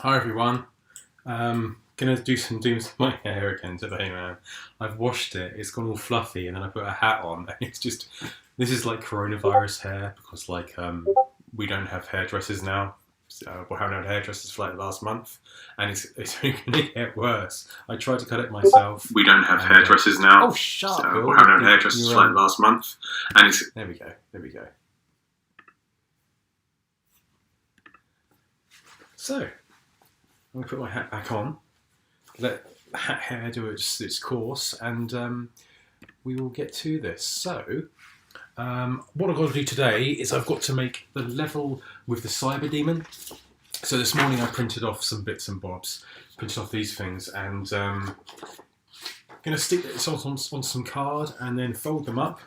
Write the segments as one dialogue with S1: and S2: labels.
S1: Hi everyone. Gonna do some my hair again today, man. I've washed it. It's gone all fluffy, and then I put a hat on, and it's just this is like coronavirus hair because we don't have hairdressers now. So we haven't had hairdressers for like the last month, and it's only gonna get worse. I tried to cut it myself.
S2: We don't have hairdressers now.
S1: Oh, shut up!
S2: So we haven't had hairdressers for like the last month, and it's.
S1: There we go. There we go. So, I'm going to put my hat back on, let the hat hair do its course, and we will get to this. So, what I've got to do today is I've got to make the level with the Cyberdemon. So this morning I printed off some bits and bobs, printed off these things, and I'm going to stick this on some card and then fold them up,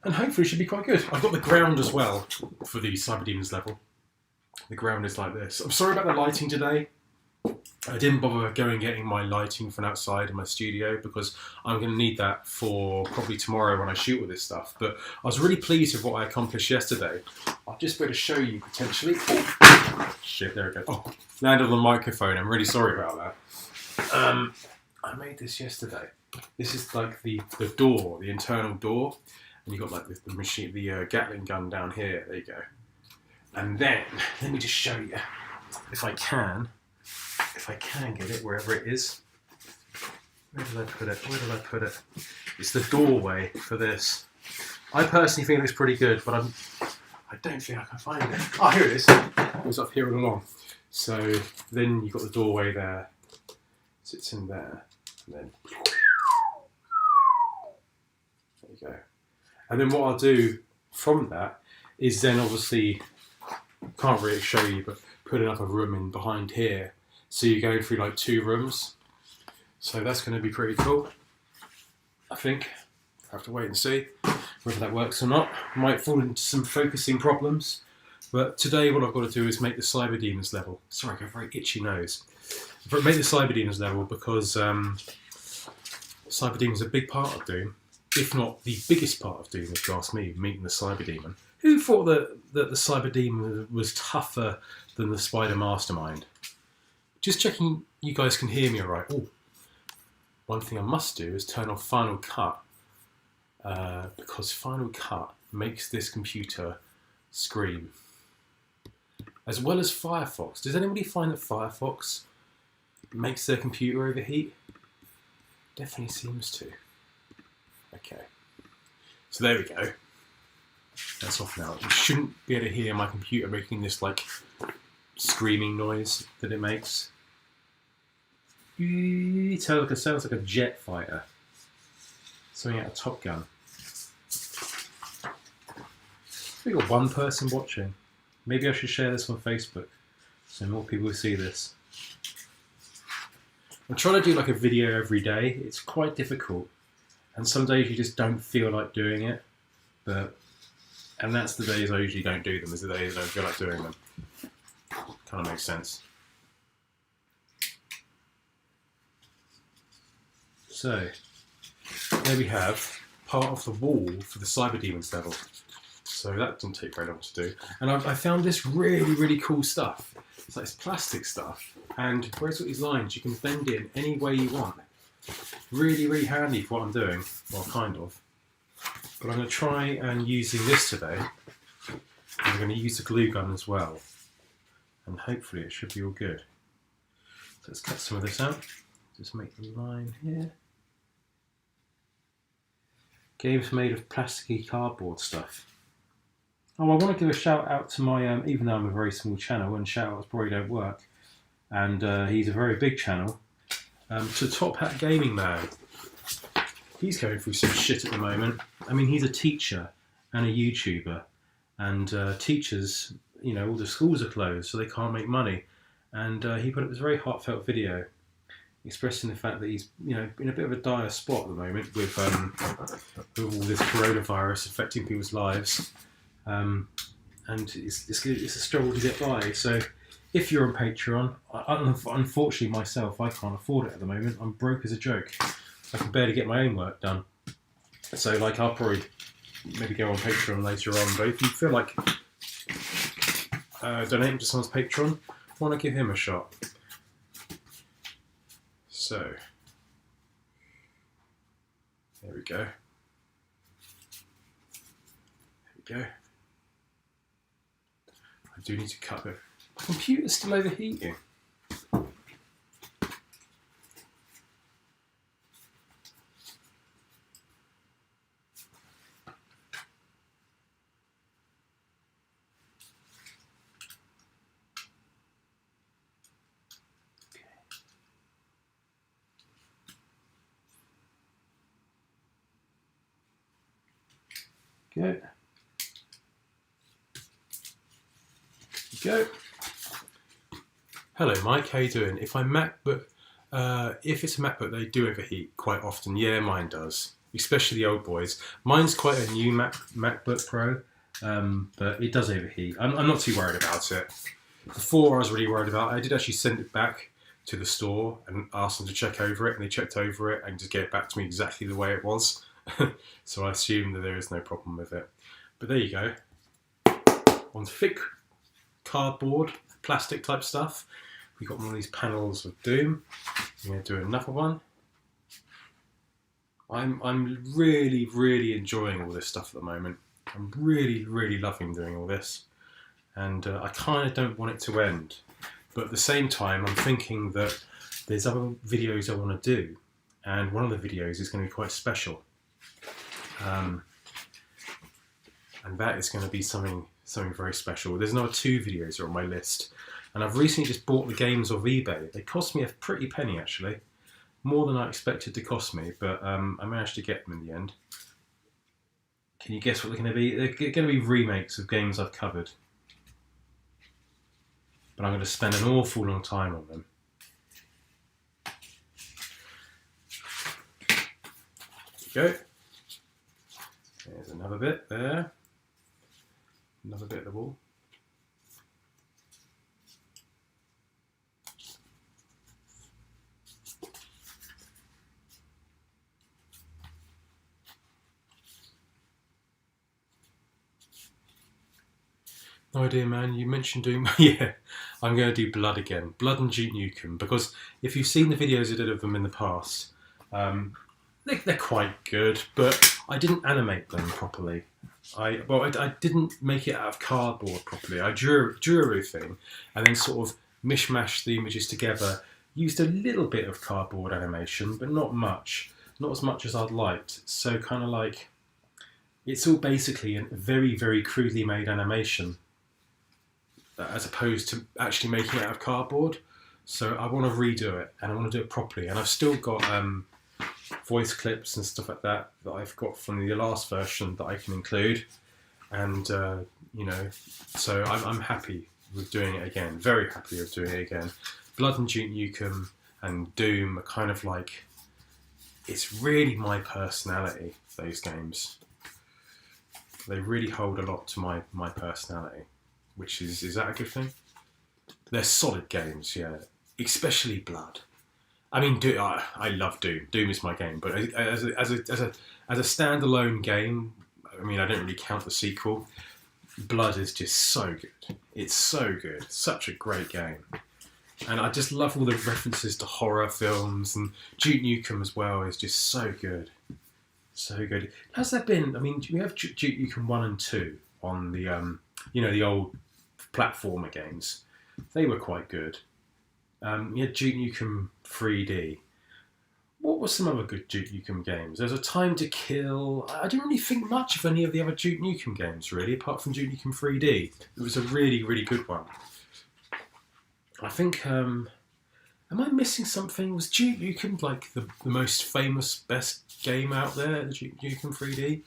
S1: and hopefully it should be quite good. I've got the ground as well for the Cyberdemon's level. The ground is like this. I'm sorry about the lighting today. I didn't bother going getting my lighting from outside in my studio because I'm going to need that for probably tomorrow when I shoot all this stuff. But I was really pleased with what I accomplished yesterday. I'll just be able to show you potentially. Oh, shit, there we go. Oh, landed on the microphone. I'm really sorry about that. I made this yesterday. This is like the door, the internal door. And you've got like the machine, the Gatling gun down here. There you go. And then, let me just show you, if I can get it wherever it is. Where did I put it? It's the doorway for this. I personally think it looks pretty good, but I don't think I can find it. Oh, here it is. It was up here all along. So then you've got the doorway there. Sits in there. And then, there you go. And then what I'll do from that is then obviously, can't really show you, but put another room in behind here. So you're going through like 2 rooms. So that's going to be pretty cool. I think. I'll have to wait and see whether that works or not. Might fall into some focusing problems. But today what I've got to do is make the Cyberdemon's level. Sorry, I've got a very itchy nose. But make the Cyberdemon's level because Cyberdemon's a big part of Doom. If not the biggest part of Doom, if you ask me, meeting the Cyberdemon. Who thought that the Cyberdemon was tougher than the Spider Mastermind? Just checking you guys can hear me all right. Oh, one thing I must do is turn off Final Cut because Final Cut makes this computer scream. As well as Firefox. Does anybody find that Firefox makes their computer overheat? Definitely seems to. Okay. So there we go. That's off now. You shouldn't be able to hear my computer making this like screaming noise that it makes. It sounds like a jet fighter. Something out of Top Gun. We've got one person watching. Maybe I should share this on Facebook so more people will see this. I'm trying to do like a video every day. It's quite difficult. And some days you just don't feel like doing it. And that's the days I usually don't do them, is the days I don't feel like doing them. Kind of makes sense. So, there we have part of the wall for the Cyberdemon's level. So that didn't take very long to do. And I found this really, really cool stuff. It's like this plastic stuff. And where it's got these lines, you can bend it in any way you want. Really, really handy for what I'm doing. Well, kind of. But I'm going to try and using this today. I'm going to use the glue gun as well. And hopefully it should be all good. So let's cut some of this out. Just make the line here. Games made of plasticky cardboard stuff. Oh, I want to give a shout out to my, even though I'm a very small channel and shout outs probably don't work. And he's a very big channel. To Top Hat Gaming Man. He's going through some shit at the moment. I mean, he's a teacher and a YouTuber. And teachers, you know, all the schools are closed, so they can't make money. And he put up this very heartfelt video expressing the fact that he's, you know, in a bit of a dire spot at the moment with all this coronavirus affecting people's lives. And it's a struggle to get by. So if you're on Patreon, unfortunately myself, I can't afford it at the moment. I'm broke as a joke. I can barely get my own work done. So like I'll probably maybe go on Patreon later on. But if you feel like donating to someone's Patreon, want to give him a shot. So, there we go. There we go. I do need to cut it. My computer's still overheating. Go. Go. Hello, Mike. How you doing? If it's a MacBook, they do overheat quite often. Yeah, mine does, especially the old boys. Mine's quite a new MacBook Pro, but it does overheat. I'm not too worried about it. Before, I was really worried about it. I did actually send it back to the store and ask them to check over it, and they checked over it and just gave it back to me exactly the way it was. So I assume that there is no problem with it. But there you go. On thick cardboard, plastic type stuff, we got one of these panels of Doom. I'm going to do another one. I'm really, really enjoying all this stuff at the moment. I'm really, really loving doing all this. And I kind of don't want it to end. But at the same time, I'm thinking that there's other videos I want to do. And one of the videos is going to be quite special. And that is going to be something very special. There's another 2 videos that are on my list. And I've recently just bought the games off eBay. They cost me a pretty penny, actually. More than I expected to cost me, but I managed to get them in the end. Can you guess what they're going to be? They're going to be remakes of games I've covered. But I'm going to spend an awful long time on them. There we go. There's another bit there. Another bit of the wall. No idea, man. You mentioned doing... yeah, I'm going to do Blood again. Blood and Duke Nukem. Because if you've seen the videos I did of them in the past, they're quite good, but I didn't animate them properly. I didn't make it out of cardboard properly. I drew everything and then sort of mishmashed the images together. Used a little bit of cardboard animation, but not much. Not as much as I'd liked. So kind of like, it's all basically a very, very crudely made animation, as opposed to actually making it out of cardboard. So I want to redo it, and I want to do it properly. And I've still got voice clips and stuff like that I've got from the last version that I can include. And, you know, so I'm happy with doing it again. Very happy with doing it again. Blood and Duke Nukem and Doom are kind of like, it's really my personality, those games. They really hold a lot to my personality, which is that a good thing? They're solid games, yeah. Especially Blood. I mean, I love Doom. Doom is my game, but as a standalone game, I mean, I don't really count the sequel. Blood is just so good. It's so good. Such a great game. And I just love all the references to horror films, and Duke Nukem as well is just so good. So good. Has there been, I mean, we have Duke Nukem 1 and 2 on the, you know, the old platformer games. They were quite good. We had Duke Nukem 3D. What were some other good Duke Nukem games? There's a Time to Kill. I didn't really think much of any of the other Duke Nukem games, really, apart from Duke Nukem 3D. It was a really, really good one. I think, am I missing something? Was Duke Nukem like the most famous, best game out there, the Duke Nukem 3D?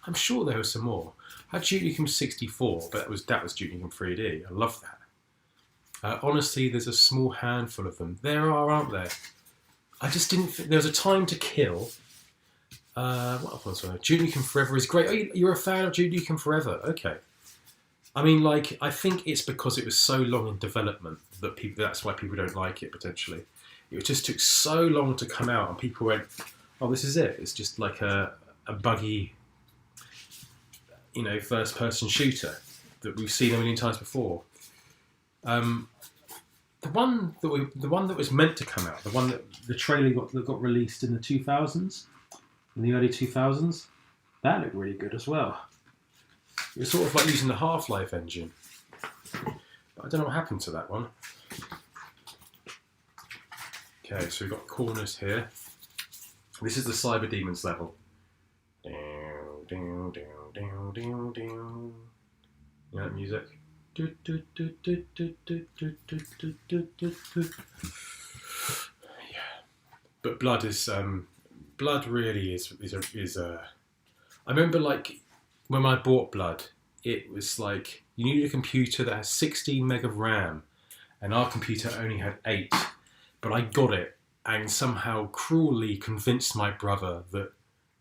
S1: I'm sure there was some more. I had Duke Nukem 64, but that was Duke Nukem 3D. I love that. Honestly, there's a small handful of them. There are, aren't there? I just didn't... There was a Time to Kill. What was it? Duke Nukem Forever is great. Oh, you're a fan of Duke Nukem Forever? Okay. I mean, like, I think it's because it was so long in development that that's why people don't like it, potentially. It just took so long to come out, and people went, oh, this is it. It's just like a buggy, you know, first-person shooter that we've seen a million times before. the one that was meant to come out, the one that the trailer got released in the 2000s, in the early 2000s, that looked really good as well. It was sort of like using the Half-Life engine. But I don't know what happened to that one. Okay, so we've got corners here. This is the Cyberdemons level. You know that music? Yeah. But Blood really is a. I remember like when I bought Blood, it was like you needed a computer that has 16 meg of RAM, and our computer only had 8. But I got it and somehow cruelly convinced my brother that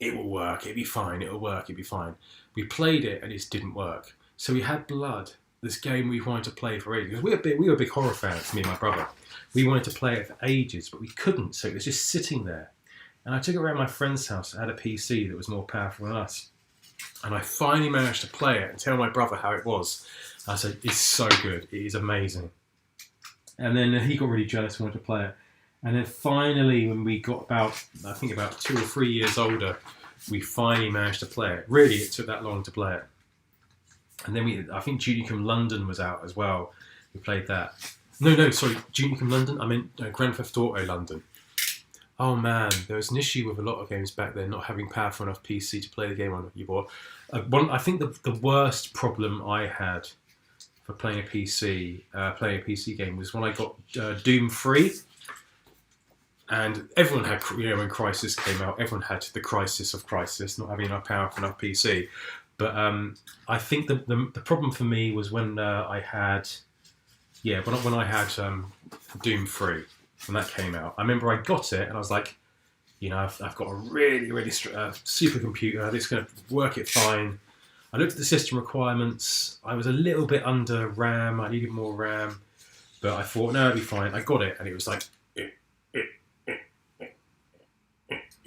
S1: it will work, it'll be fine, it'll work, it'll be fine. We played it and it didn't work. So we had Blood, this game we wanted to play for ages. We were big horror fans, me and my brother. We wanted to play it for ages, but we couldn't, so it was just sitting there. And I took it around my friend's house that had a PC that was more powerful than us. And I finally managed to play it and tell my brother how it was. I said, it's so good, it is amazing. And then he got really jealous and wanted to play it. And then finally, when we got about 2 or 3 years older, we finally managed to play it. Really, it took that long to play it. And then I think Duke Nukem London was out as well. We played that. No, sorry, Duke Nukem London? I meant Grand Theft Auto London. Oh man, there was an issue with a lot of games back then not having powerful enough PC to play the game on you bought. I think the worst problem I had for playing a PC game was when I got Doom 3. And everyone had, when Crysis came out, everyone had the crisis of Crysis, not having enough power for enough PC. But I think the problem for me was when I had Doom 3, when that came out. I remember I got it and I was like, I've got a really, really super computer that's going to work it fine. I looked at the system requirements. I was a little bit under RAM. I needed more RAM. But I thought, no, it'll be fine. I got it and it was like, it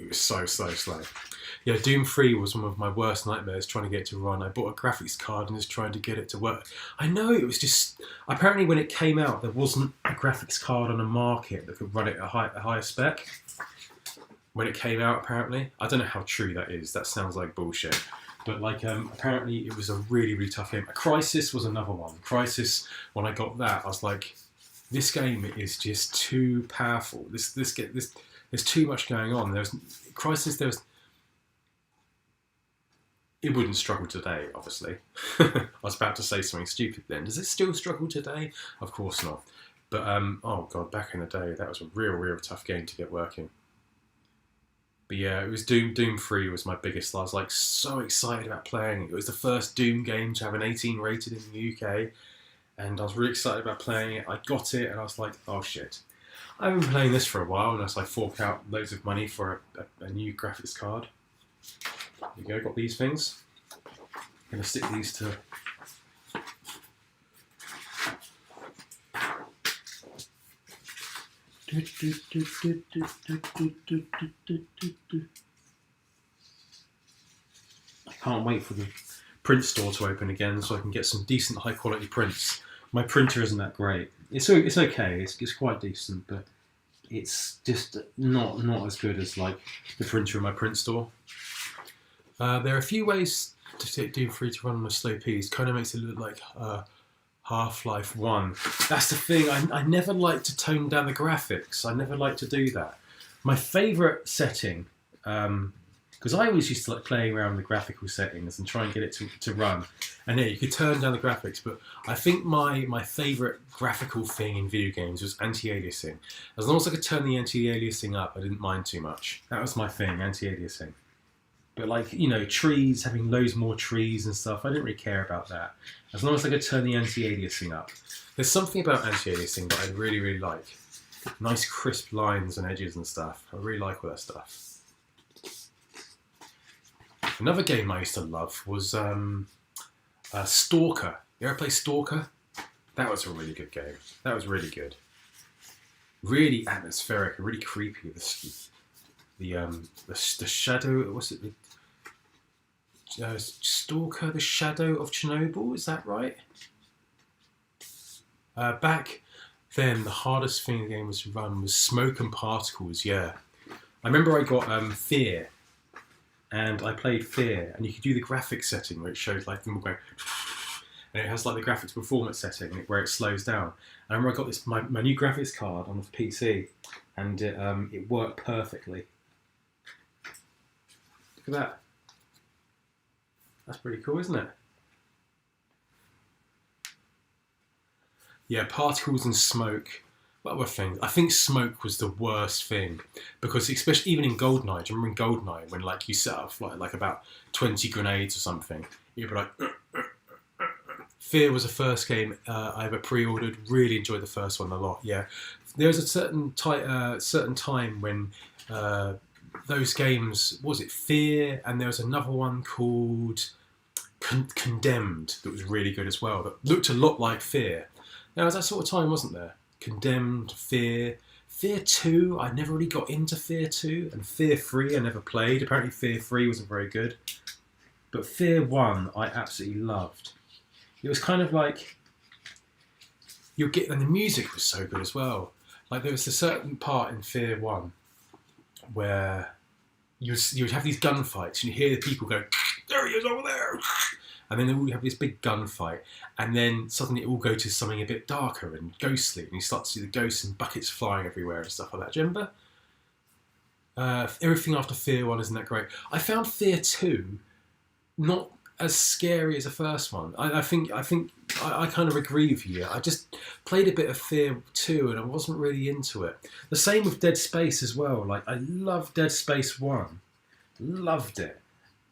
S1: was so slow. Yeah, Doom 3 was one of my worst nightmares trying to get it to run. I bought a graphics card and was trying to get it to work. I know, it was just... Apparently when it came out, there wasn't a graphics card on the market that could run it at a higher spec. When it came out, apparently. I don't know how true that is. That sounds like bullshit. But apparently it was a really, really tough game. Crysis was another one. Crysis, when I got that, I was like, this game is just too powerful. There's too much going on. Crysis, it wouldn't struggle today, obviously. I was about to say something stupid then. Does it still struggle today? Of course not. But, oh god, back in the day, that was a real, real tough game to get working. But yeah, it was Doom 3 was my biggest. I was like so excited about playing it. It was the first Doom game to have an 18 rated in the UK. And I was really excited about playing it. I got it and I was like, oh shit. I've been playing this for a while unless I fork out loads of money for a new graphics card. There you go, got these things. I'm going to stick these to... I can't wait for the print store to open again so I can get some decent high quality prints. My printer isn't that great. It's okay. It's quite decent, but it's just not as good as like the printer in my print store. There are a few ways to take Doom 3 to run on a slow piece. Kind of makes it look like Half-Life 1. That's the thing. I never like to tone down the graphics. I never like to do that. My favourite setting, because I always used to like playing around with the graphical settings and try and get it to run. And yeah, you could turn down the graphics, but I think my favourite graphical thing in video games was anti-aliasing. As long as I could turn the anti-aliasing up, I didn't mind too much. That was my thing, anti-aliasing. But like, trees, having loads more trees and stuff, I didn't really care about that. As long as I could turn the anti-aliasing up. There's something about anti-aliasing that I really, really like. Nice crisp lines and edges and stuff. I really like all that stuff. Another game I used to love was Stalker. You ever play Stalker? That was a really good game. That was really good. Really atmospheric and really creepy. The shadow, what's it? Stalker, the Shadow of Chernobyl, is that right? Then the hardest thing the game was to run was smoke and particles. Yeah, I remember I got Fear, and I played Fear, and you could do the graphics setting where it shows like them all going, and it has like the graphics performance setting where it slows down. And I remember I got this my new graphics card on the PC, and it worked perfectly. Look at that. That's pretty cool, isn't it? Yeah, particles and smoke. What other things? I think smoke was the worst thing because, especially even in GoldenEye, do you remember in GoldenEye when like you set off like about 20 grenades or something? You'd be like. Fear was the first game I ever pre-ordered. Really enjoyed the first one a lot. Yeah, there was a certain time when those games, what was it Fear, and there was another one called Condemned that was really good as well. That looked a lot like Fear. Now, was that sort of time, wasn't there? Condemned, Fear 2. I never really got into Fear 2, and Fear 3 I never played. Apparently, Fear 3 wasn't very good, but Fear 1 I absolutely loved. It was kind of like and the music was so good as well. Like there was a certain part in Fear 1 where you would have these gunfights and you hear the people go, there he is over there, and then they would have this big gunfight, and then suddenly it will go to something a bit darker and ghostly, and you start to see the ghosts and buckets flying everywhere and stuff like that. Do you remember? Everything after Fear 1 isn't that great. I found Fear 2 not as scary as the first one. I think I kind of agree with you. I just played a bit of Fear 2 and I wasn't really into it. The same with Dead Space as well. Like I loved Dead Space 1. Loved it.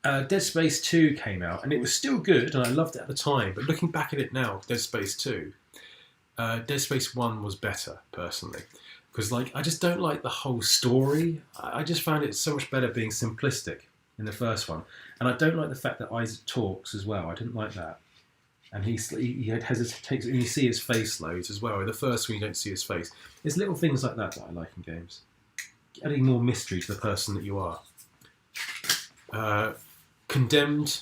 S1: Dead Space 2 came out and it was still good and I loved it at the time. But looking back at it now, Dead Space 2, Dead Space 1 was better, personally. Because like I just don't like the whole story. I just found it so much better being simplistic in the first one. And I don't like the fact that Isaac talks as well. I didn't like that. And he hesitates, and you see his face loads as well. In the first one, you don't see his face. There's little things like that I like in games. Adding more mystery to the person that you are. Condemned,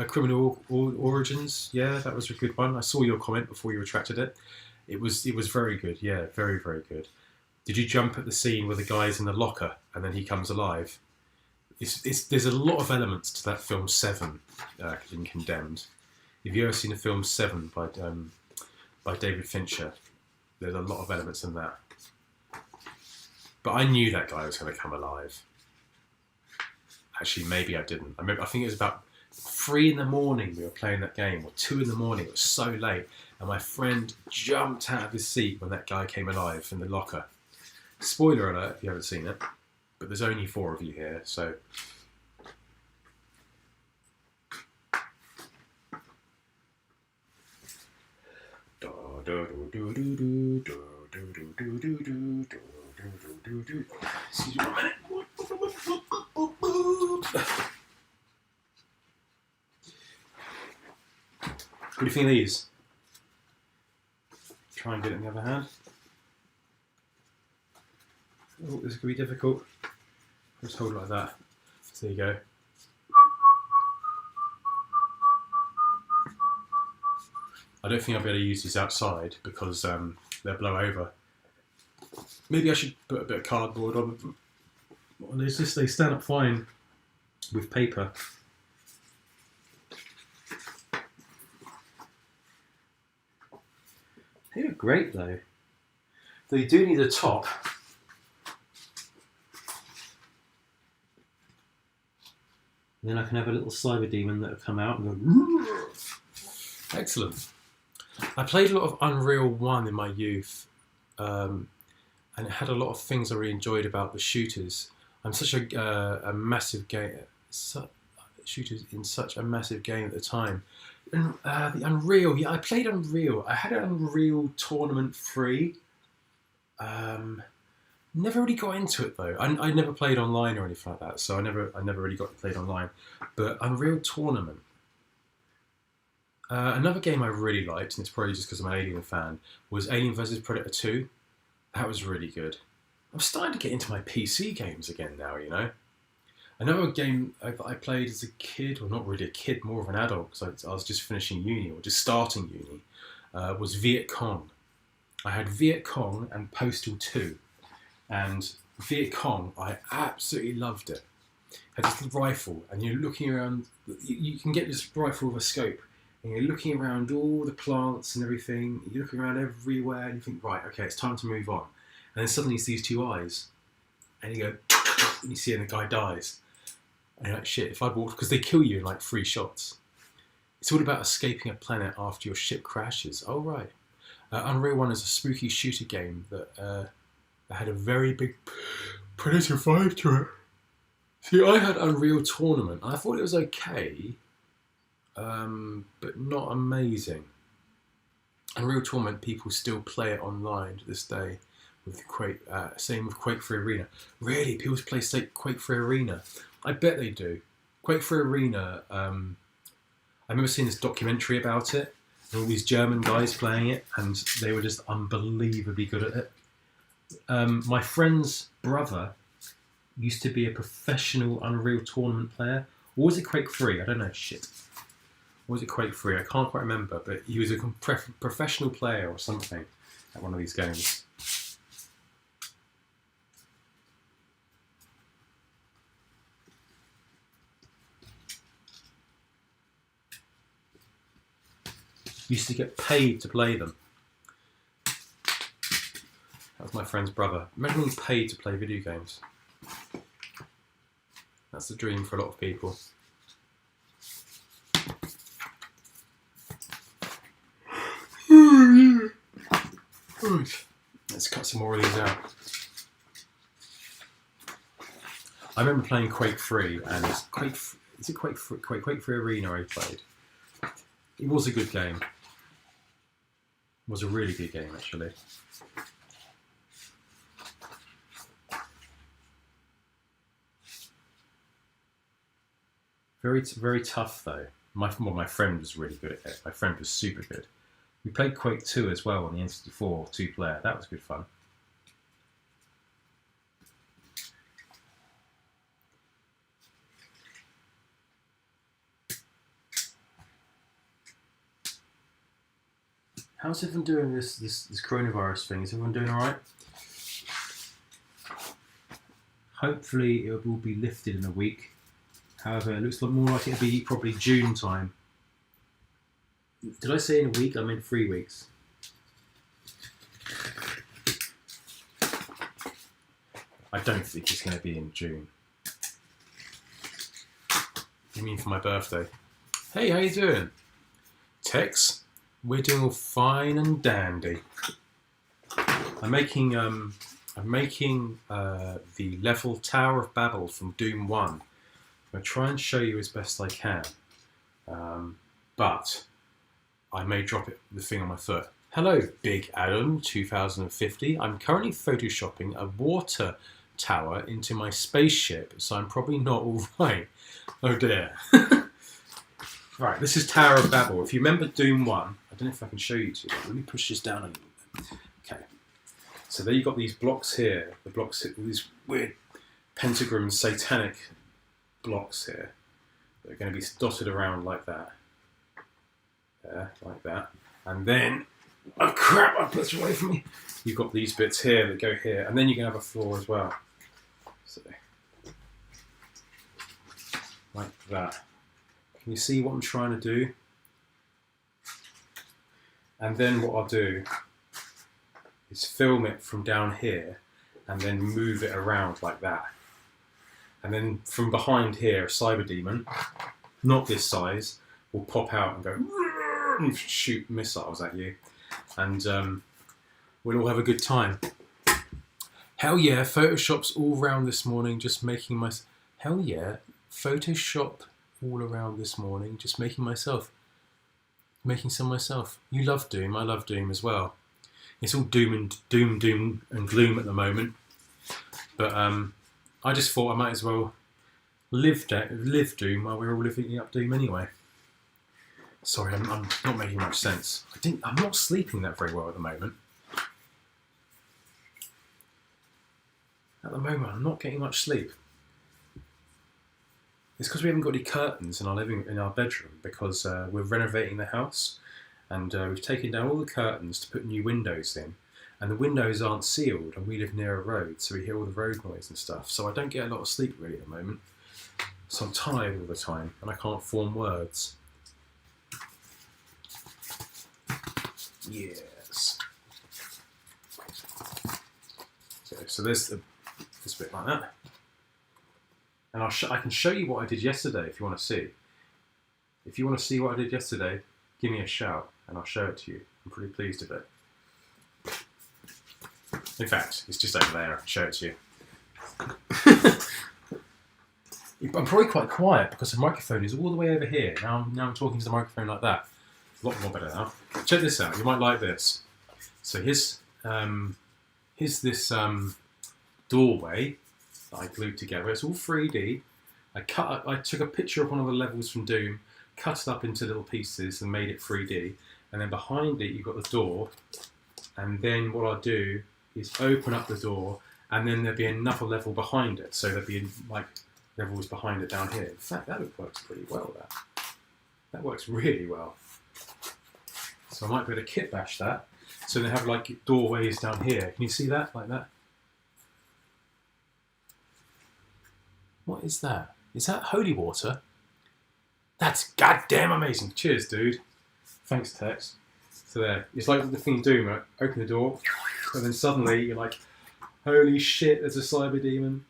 S1: Criminal Origins. Yeah, that was a good one. I saw your comment before you retracted it. It was very good. Yeah, very, very good. Did you jump at the scene where the guy's in the locker and then he comes alive? There's a lot of elements to that film 7 in Condemned. If you've ever seen the film 7 by David Fincher, there's a lot of elements in that. But I knew that guy was going to come alive. Actually, maybe I didn't. I think it was about 3 in the morning we were playing that game, or 2 in the morning. It was so late, and my friend jumped out of his seat when that guy came alive in the locker. Spoiler alert if you haven't seen it. But there's only 4 of you here, so... Excuse me 1 minute. What do you think of these? Try and get it in the other hand. Oh, this could be difficult. Just hold it like that. So there you go. I don't think I'll be able to use these outside because they'll blow over. Maybe I should put a bit of cardboard on them. They stand up fine with paper. They look great though. They do need a top. And then I can have a little Cyberdemon that will come out and go. Excellent. I played a lot of Unreal 1 in my youth, and it had a lot of things I really enjoyed about the shooters. I'm such a massive game. Shooters in such a massive game at the time. And the Unreal, yeah, I played Unreal. I had an Unreal Tournament 3. Never really got into it though. I never played online or anything like that, so I never really got played online. But Unreal Tournament. Another game I really liked, and it's probably just because I'm an Alien fan, was Alien vs Predator 2. That was really good. I'm starting to get into my PC games again now, you know. Another game I played as a kid, or not really a kid, more of an adult, because I was just finishing uni, or just starting uni, was Viet Cong. I had Viet Cong and Postal 2. And Viet Cong, I absolutely loved it. Had this rifle, and you're looking around. You can get this rifle with a scope, and you're looking around all the plants and everything. You're looking around everywhere, and you think, right, okay, it's time to move on. And then suddenly you see these two eyes, and you go, and you see, and the guy dies. And you're like, shit, if I walked, because they kill you in like 3 shots. It's all about escaping a planet after your ship crashes. Oh, right. Unreal 1 is a spooky shooter game that had a very big Predator vibe to it. See, I had Unreal Tournament. I thought it was okay, but not amazing. Unreal Tournament, people still play it online to this day. With Quake, same with Quake 3 Arena. Really, people play Quake 3 Arena. I bet they do. Quake 3 Arena. I remember seeing this documentary about it, and all these German guys playing it, and they were just unbelievably good at it. My friend's brother used to be a professional Unreal Tournament player. Or was it Quake 3? I don't know. Shit. Or was it Quake 3? I can't quite remember, but he was a professional player or something at one of these games. Used to get paid to play them. That was my friend's brother. Imagine being paid to play video games. That's the dream for a lot of people. Let's cut some more of these out. I remember playing Quake 3, and Quake 3 Arena I played. It was a good game. It was a really good game, actually. Very, very tough though. My friend was really good at it. My friend was super good. We played Quake 2 as well on the N64 2-player. That was good fun. How's everyone doing this coronavirus thing? Is everyone doing all right? Hopefully it will be lifted in a week. However, it looks more like it'll be probably June time. Did I say in a week? I meant 3 weeks. I don't think it's going to be in June. You mean for my birthday? Hey, how you doing? Tex, we're doing all fine and dandy. I'm making the level Tower of Babel from Doom 1. I'm going to try and show you as best I can. But I may drop the thing on my foot. Hello, Big Adam 2050. I'm currently photoshopping a water tower into my spaceship, so I'm probably not all right. Oh dear. Right, this is Tower of Babel. If you remember Doom 1, I don't know if I can show you two. Let me push this down a little bit. Okay. So there you've got these blocks here. The blocks, these weird pentagram satanic blocks here. They're going to be dotted around like that. There, like that. And then, oh crap, I put this away from me. You've got these bits here that go here. And then you can have a floor as well. So, like that. Can you see what I'm trying to do? And then what I'll do is film it from down here and then move it around like that. And then from behind here, a Cyberdemon, not this size, will pop out and go and shoot missiles at you. And we'll all have a good time. Hell yeah, Photoshop's all around this morning, just making my... Hell yeah, Photoshop all around this morning, just making some myself. You love Doom, I love Doom as well. It's all doom and gloom at the moment. But I just thought I might as well live Doom while we're all living up Doom anyway. Sorry, I'm not making much sense. I'm not sleeping that very well at the moment. At the moment, I'm not getting much sleep. It's because we haven't got any curtains in our bedroom because we're renovating the house, and we've taken down all the curtains to put new windows in. and the windows aren't sealed, and we live near a road, so we hear all the road noise and stuff. So I don't get a lot of sleep really at the moment. So I'm tired all the time, and I can't form words. Yes. So there's this bit like that, and I can show you what I did yesterday if you want to see. If you want to see what I did yesterday, give me a shout, and I'll show it to you. I'm pretty pleased with it. In fact, it's just over there. I'll show it to you. I'm probably quite quiet because the microphone is all the way over here. Now I'm talking to the microphone like that. A lot more better now. Check this out. You might like this. So here's this doorway that I glued together. It's all 3D. I took a picture of one of the levels from Doom, cut it up into little pieces and made it 3D. And then behind it you've got the door. And then what I'll do is open up the door, and then there'll be another level behind it. So there'll be like levels behind it down here. In fact, that works pretty well. That works really well. So I might be able to kit bash that. So they have like doorways down here. Can you see that? Like that? What is that? Is that holy water? That's goddamn amazing. Cheers, dude. Thanks, Tex. So there. It's like the thing in Doom, right? Open the door, and then suddenly you're like, holy shit, there's a Cyberdemon.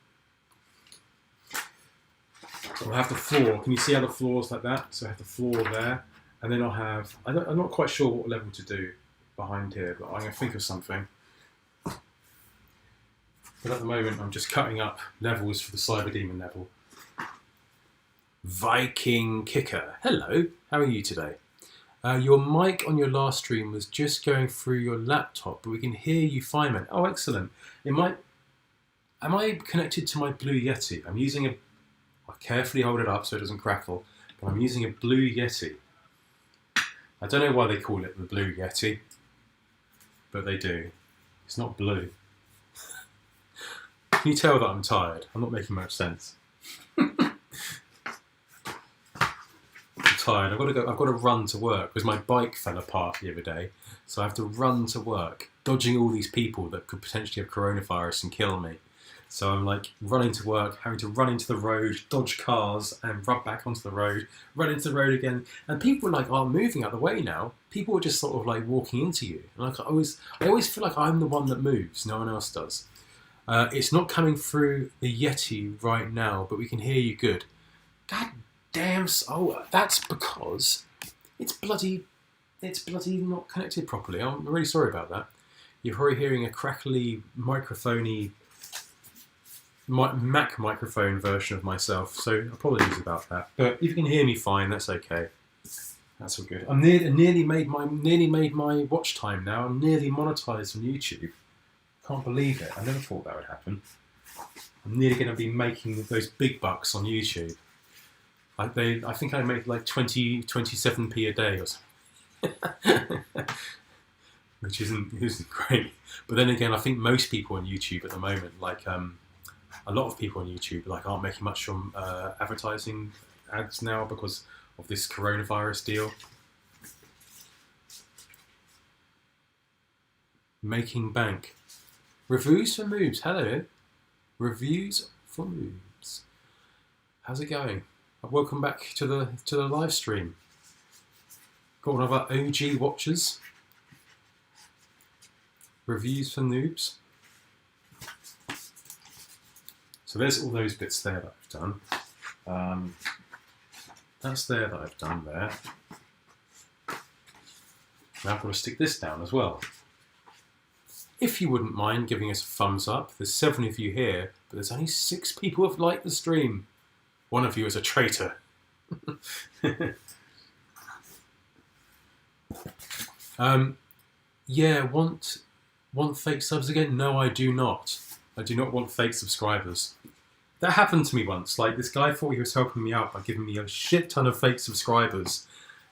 S1: So I'll have the floor. Can you see how the floor's like that? So I have the floor there. And then I'll have... I'm not quite sure what level to do behind here, but I'm going to think of something. But at the moment, I'm just cutting up levels for the Cyberdemon level. Viking Kicker. Hello, how are you today? Your mic on your last stream was just going through your laptop, but we can hear you fine, man. Oh, excellent. Am I connected to my Blue Yeti? I'm using a... I'll carefully hold it up so it doesn't crackle, but I'm using a Blue Yeti. I don't know why they call it the Blue Yeti, but they do. It's not blue. Can you tell that I'm tired? I'm not making much sense. I'm tired. I've got to run to work because my bike fell apart the other day, so I have to run to work, dodging all these people that could potentially have coronavirus and kill me. So I'm like running to work, having to run into the road, dodge cars, and run back onto the road, run into the road again. And people like are moving out of the way now. People are just sort of like walking into you. And like I always feel like I'm the one that moves. No one else does. It's not coming through the Yeti right now, but we can hear you good. God damn! Oh, that's because it's bloody not connected properly. I'm really sorry about that. You're probably hearing a crackly microphony. Mac microphone version of myself, so apologies about that. But if you can hear me fine, that's okay. That's all good. I'm nearly made my watch time now. I'm nearly monetized on YouTube. Can't believe it. I never thought that would happen. I'm nearly going to be making those big bucks on YouTube. I think I make like 27p a day or something. Which isn't great. But then again, I think most people on YouTube at the moment, like a lot of people on YouTube like aren't making much from advertising ads now because of this coronavirus deal. Making bank. Reviews for moves. Hello. Reviews for moves. How's it going? Welcome back to the live stream. Got one of our OG watchers. Reviews for noobs. So there's all those bits there that I've done. That's there that I've done there. Now I've got to stick this down as well. If you wouldn't mind giving us a thumbs up, there's 7 of you here, but there's only 6 people who have liked the stream. One of you is a traitor. Yeah, want fake subs again? No, I do not. I do not want fake subscribers. That happened to me once. Like, this guy thought he was helping me out by giving me a shit ton of fake subscribers.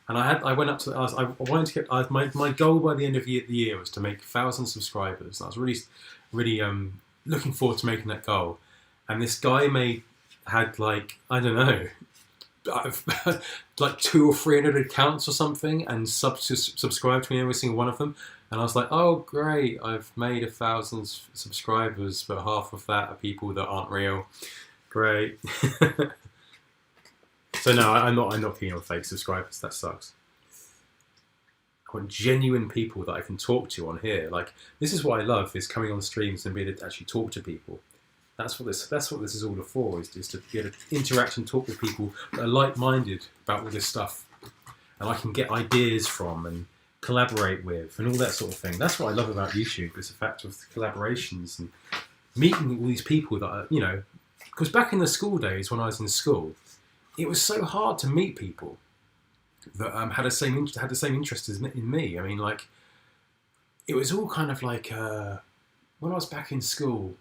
S1: And I went up to, I wanted to get, my goal by the end of the year was to make 1,000 subscribers. And I was really looking forward to making that goal. And this guy had like, I don't know, like 200 or 300 accounts or something, and subscribed to me every single one of them. And I was like, oh, great, I've made 1,000 subscribers, but half of that are people that aren't real. Great. So no, I'm not keen on fake subscribers. That sucks. I want genuine people that I can talk to on here. Like, this is what I love, is coming on streams and being able to actually talk to people. That's what this is all for, is to be able to interact and talk with people that are like-minded about all this stuff. And I can get ideas from and collaborate with and all that sort of thing. That's what I love about YouTube, is the fact of the collaborations and meeting all these people that are, because back in the school days when I was in school, it was so hard to meet people that had the same interest as in me. I mean, like, it was all kind of like when I was back in school,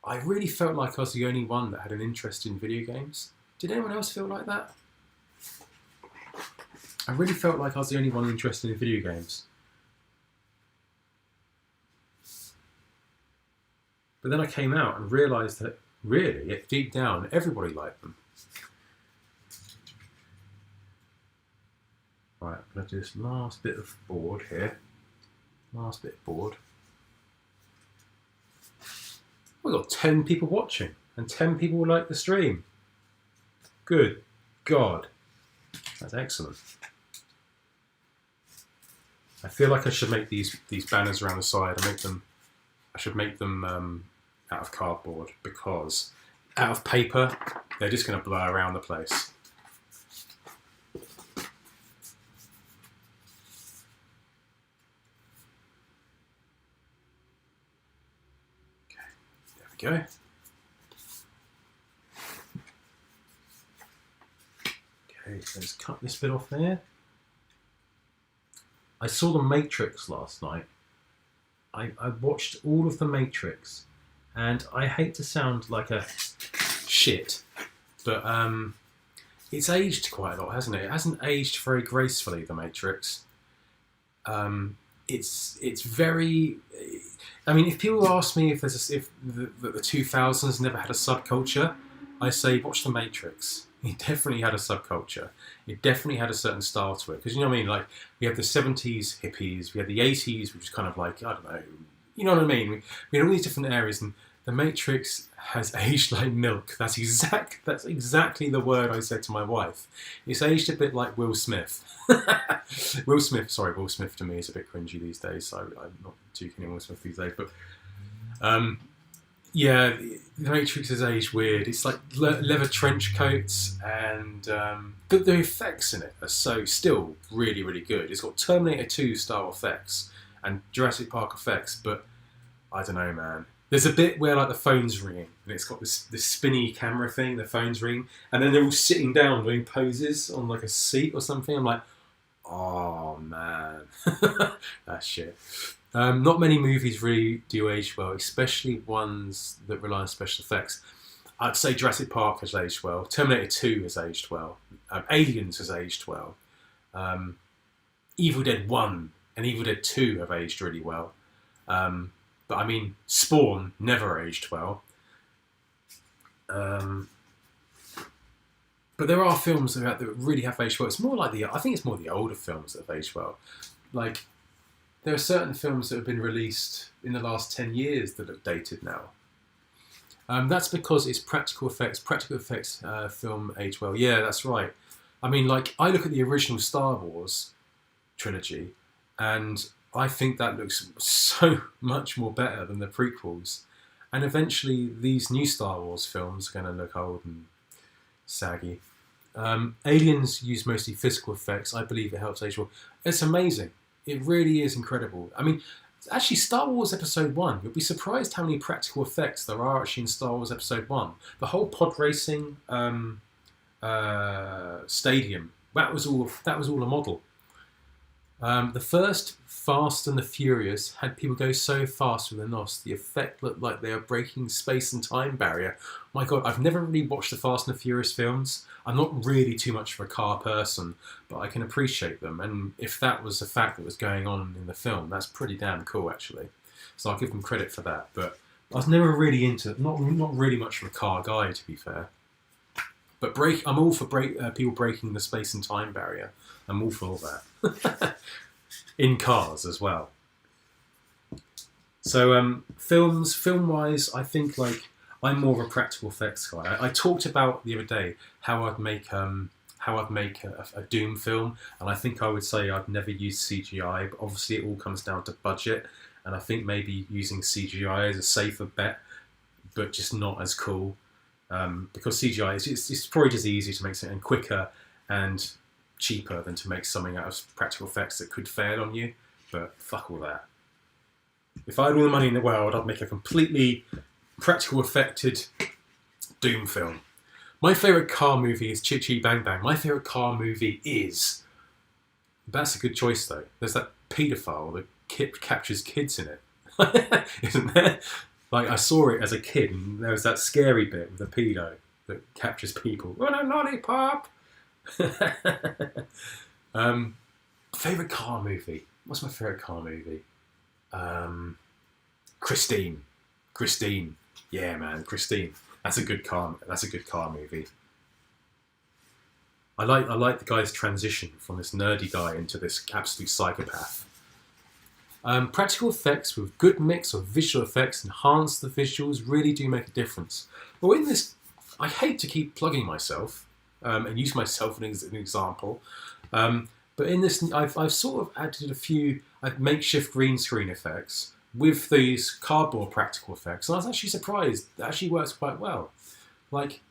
S1: I really felt like I was the only one that had an interest in video games. Did anyone else feel like that? I really felt like I was the only one interested in video games. But then I came out and realised that really, deep down, everybody liked them. Right, I'm going to do this last bit of board here. Last bit of board. We've got 10 people watching, and 10 people like the stream. Good God. That's excellent. I feel like I should make these banners around the side. I should make them out of cardboard, because out of paper, they're just going to blur around the place. Go. Okay, let's cut this bit off there. I saw The Matrix last night. I watched all of The Matrix, and I hate to sound like a shit, but it's aged quite a lot, hasn't it? It hasn't aged very gracefully, The Matrix. It's very. I mean, if people ask me if the 2000s never had a subculture, I say watch The Matrix. It definitely had a subculture. It definitely had a certain style to it. Because, you know what I mean? Like, we have the 70s hippies, we had the 80s, which is kind of like, I don't know, you know what I mean? We had all these different areas, and The Matrix has aged like milk. That's exactly the word I said to my wife. It's aged a bit like Will Smith. Will Smith to me is a bit cringy these days, so I'm not too keen on Will Smith these days, but yeah, The Matrix has aged weird. It's like leather trench coats, and the effects in it are still really, really good. It's got Terminator 2 style effects and Jurassic Park effects, but I don't know, man. There's a bit where like the phone's ringing, and it's got this spinny camera thing, the phone's ringing, and then they're all sitting down doing poses on like a seat or something. I'm like, oh man, that's shit. Not many movies really do age well, especially ones that rely on special effects. I'd say Jurassic Park has aged well. Terminator 2 has aged well. Aliens has aged well. Evil Dead 1 and Evil Dead 2 have aged really well. But I mean, Spawn never aged well. But there are films that really have aged well. It's more like I think it's more the older films that have aged well. Like, there are certain films that have been released in the last 10 years that look dated now. That's because it's practical effects. Practical effects film age well. Yeah, that's right. I mean, like, I look at the original Star Wars trilogy, and I think that looks so much more better than the prequels. And eventually, these new Star Wars films are going to look old and saggy. Aliens use mostly physical effects. I believe it helps age well. It's amazing. It really is incredible. I mean, actually, Star Wars Episode 1, you'll be surprised how many practical effects there are actually in Star Wars Episode 1. The whole pod racing stadium, that was all a model. The first Fast and the Furious had people go so fast with the NOS, the effect looked like they are breaking space and time barrier. My God, I've never really watched the Fast and the Furious films. I'm not really too much of a car person, but I can appreciate them. And if that was the fact that was going on in the film, that's pretty damn cool, actually. So I'll give them credit for that. But I was never really not really much of a car guy, to be fair. But I'm all for people breaking the space and time barrier. I'm all for all that. In cars as well. So film-wise, I think like I'm more of a practical effects guy. I talked about the other day how I'd make a Doom film, and I think I would say I'd never use CGI. But obviously, it all comes down to budget, and I think maybe using CGI is a safer bet, but just not as cool because CGI it's probably just easier to make something quicker and cheaper than to make something out of practical effects that could fail on you. But fuck all that. If I had all the money in the world, I'd make a completely practical affected Doom film. My favourite car movie is Chitty Chitty Bang Bang. My favourite car movie is... That's a good choice though. There's that paedophile that captures kids in it. Isn't there? Like, I saw it as a kid and there was that scary bit with the pedo that captures people. Want a lollipop? Favourite car movie? What's my favourite car movie? Christine. Yeah, man, Christine. That's a good car movie. I like the guy's transition from this nerdy guy into this absolute psychopath. Practical effects with good mix of visual effects enhance the visuals, really do make a difference. But in this, I hate to keep plugging myself and use myself as an example. But in this, I've sort of added a few makeshift green screen effects with these cardboard practical effects, and I was actually surprised. It actually works quite well. Like,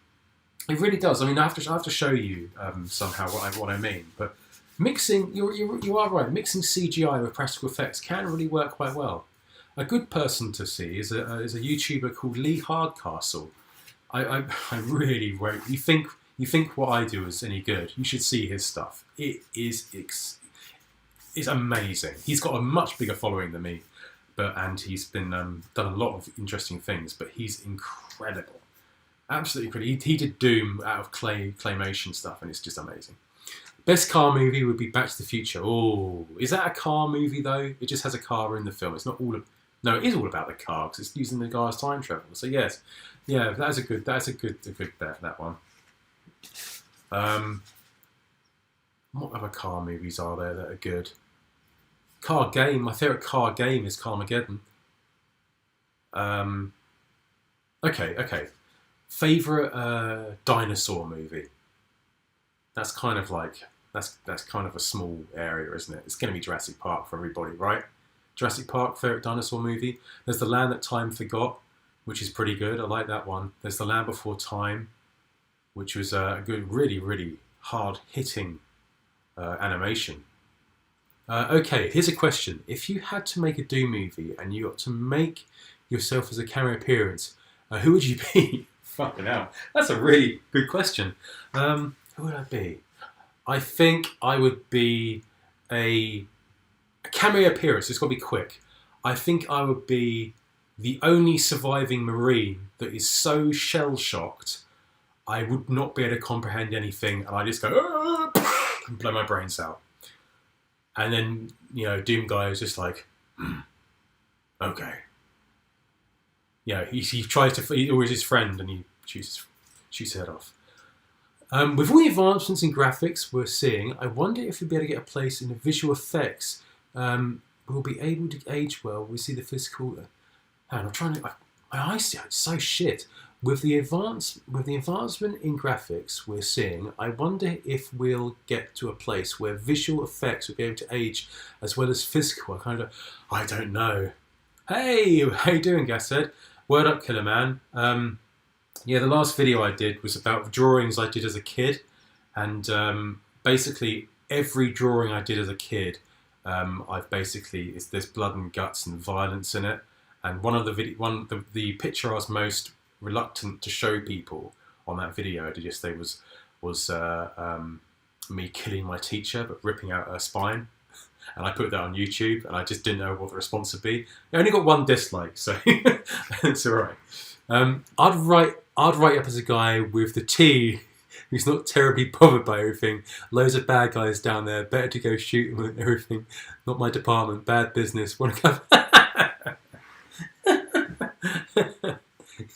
S1: it really does. I mean, I have to show you somehow what I mean. But mixing, you are right. Mixing CGI with practical effects can really work quite well. A good person to see is a YouTuber called Lee Hardcastle. I really rate. You think what I do is any good? You should see his stuff. It is it's amazing. He's got a much bigger following than me, and he's been done a lot of interesting things. But he's incredible, absolutely incredible. He did Doom out of claymation stuff, and it's just amazing. Best car movie would be Back to the Future. Oh, is that a car movie though? It just has a car in the film. It's not all of. No, it is all about the car because it's using the guy's time travel. So yes, yeah, that's a good bet. That one. What other car movies are there that are good? Car game. My favourite car game is Carmageddon. Okay. Favourite dinosaur movie. That's kind of like that's kind of a small area, isn't it? It's going to be Jurassic Park for everybody, right? Jurassic Park, favourite dinosaur movie. There's The Land That Time Forgot, which is pretty good. I like that one. There's The Land Before Time, which was a good, really, really hard-hitting animation. Okay, here's a question. If you had to make a Doom movie and you got to make yourself as a cameo appearance, who would you be? Fucking hell. That's a really good question. Who would I be? I think I would be a cameo appearance. It's got to be quick. I think I would be the only surviving Marine that is so shell-shocked I would not be able to comprehend anything, and I just go and blow my brains out. And then, Doom Guy is just like, okay. He tries to. He's always his friend, and he shoots his head off. With all the advancements in graphics we're seeing, I wonder if we'll be able to get a place in the visual effects. We'll be able to age well. We see the physical. I'm trying to. My eyesight is so shit. With the advancement in graphics we're seeing, I wonder if we'll get to a place where visual effects will be able to age as well as physical. I don't know. Hey, how you doing, Gassed? Word up, Killer Man. The last video I did was about drawings I did as a kid, and basically every drawing I did as a kid, there's blood and guts and violence in it. And the picture I was most reluctant to show people on that video I did yesterday was me killing my teacher but ripping out her spine, and I put that on YouTube, and I just didn't know what the response would be. I only got one dislike, so it's alright. I'd write up as a guy with the T who's not terribly bothered by everything. Loads of bad guys down there, better to go shoot them and everything. Not my department, bad business. Wanna come?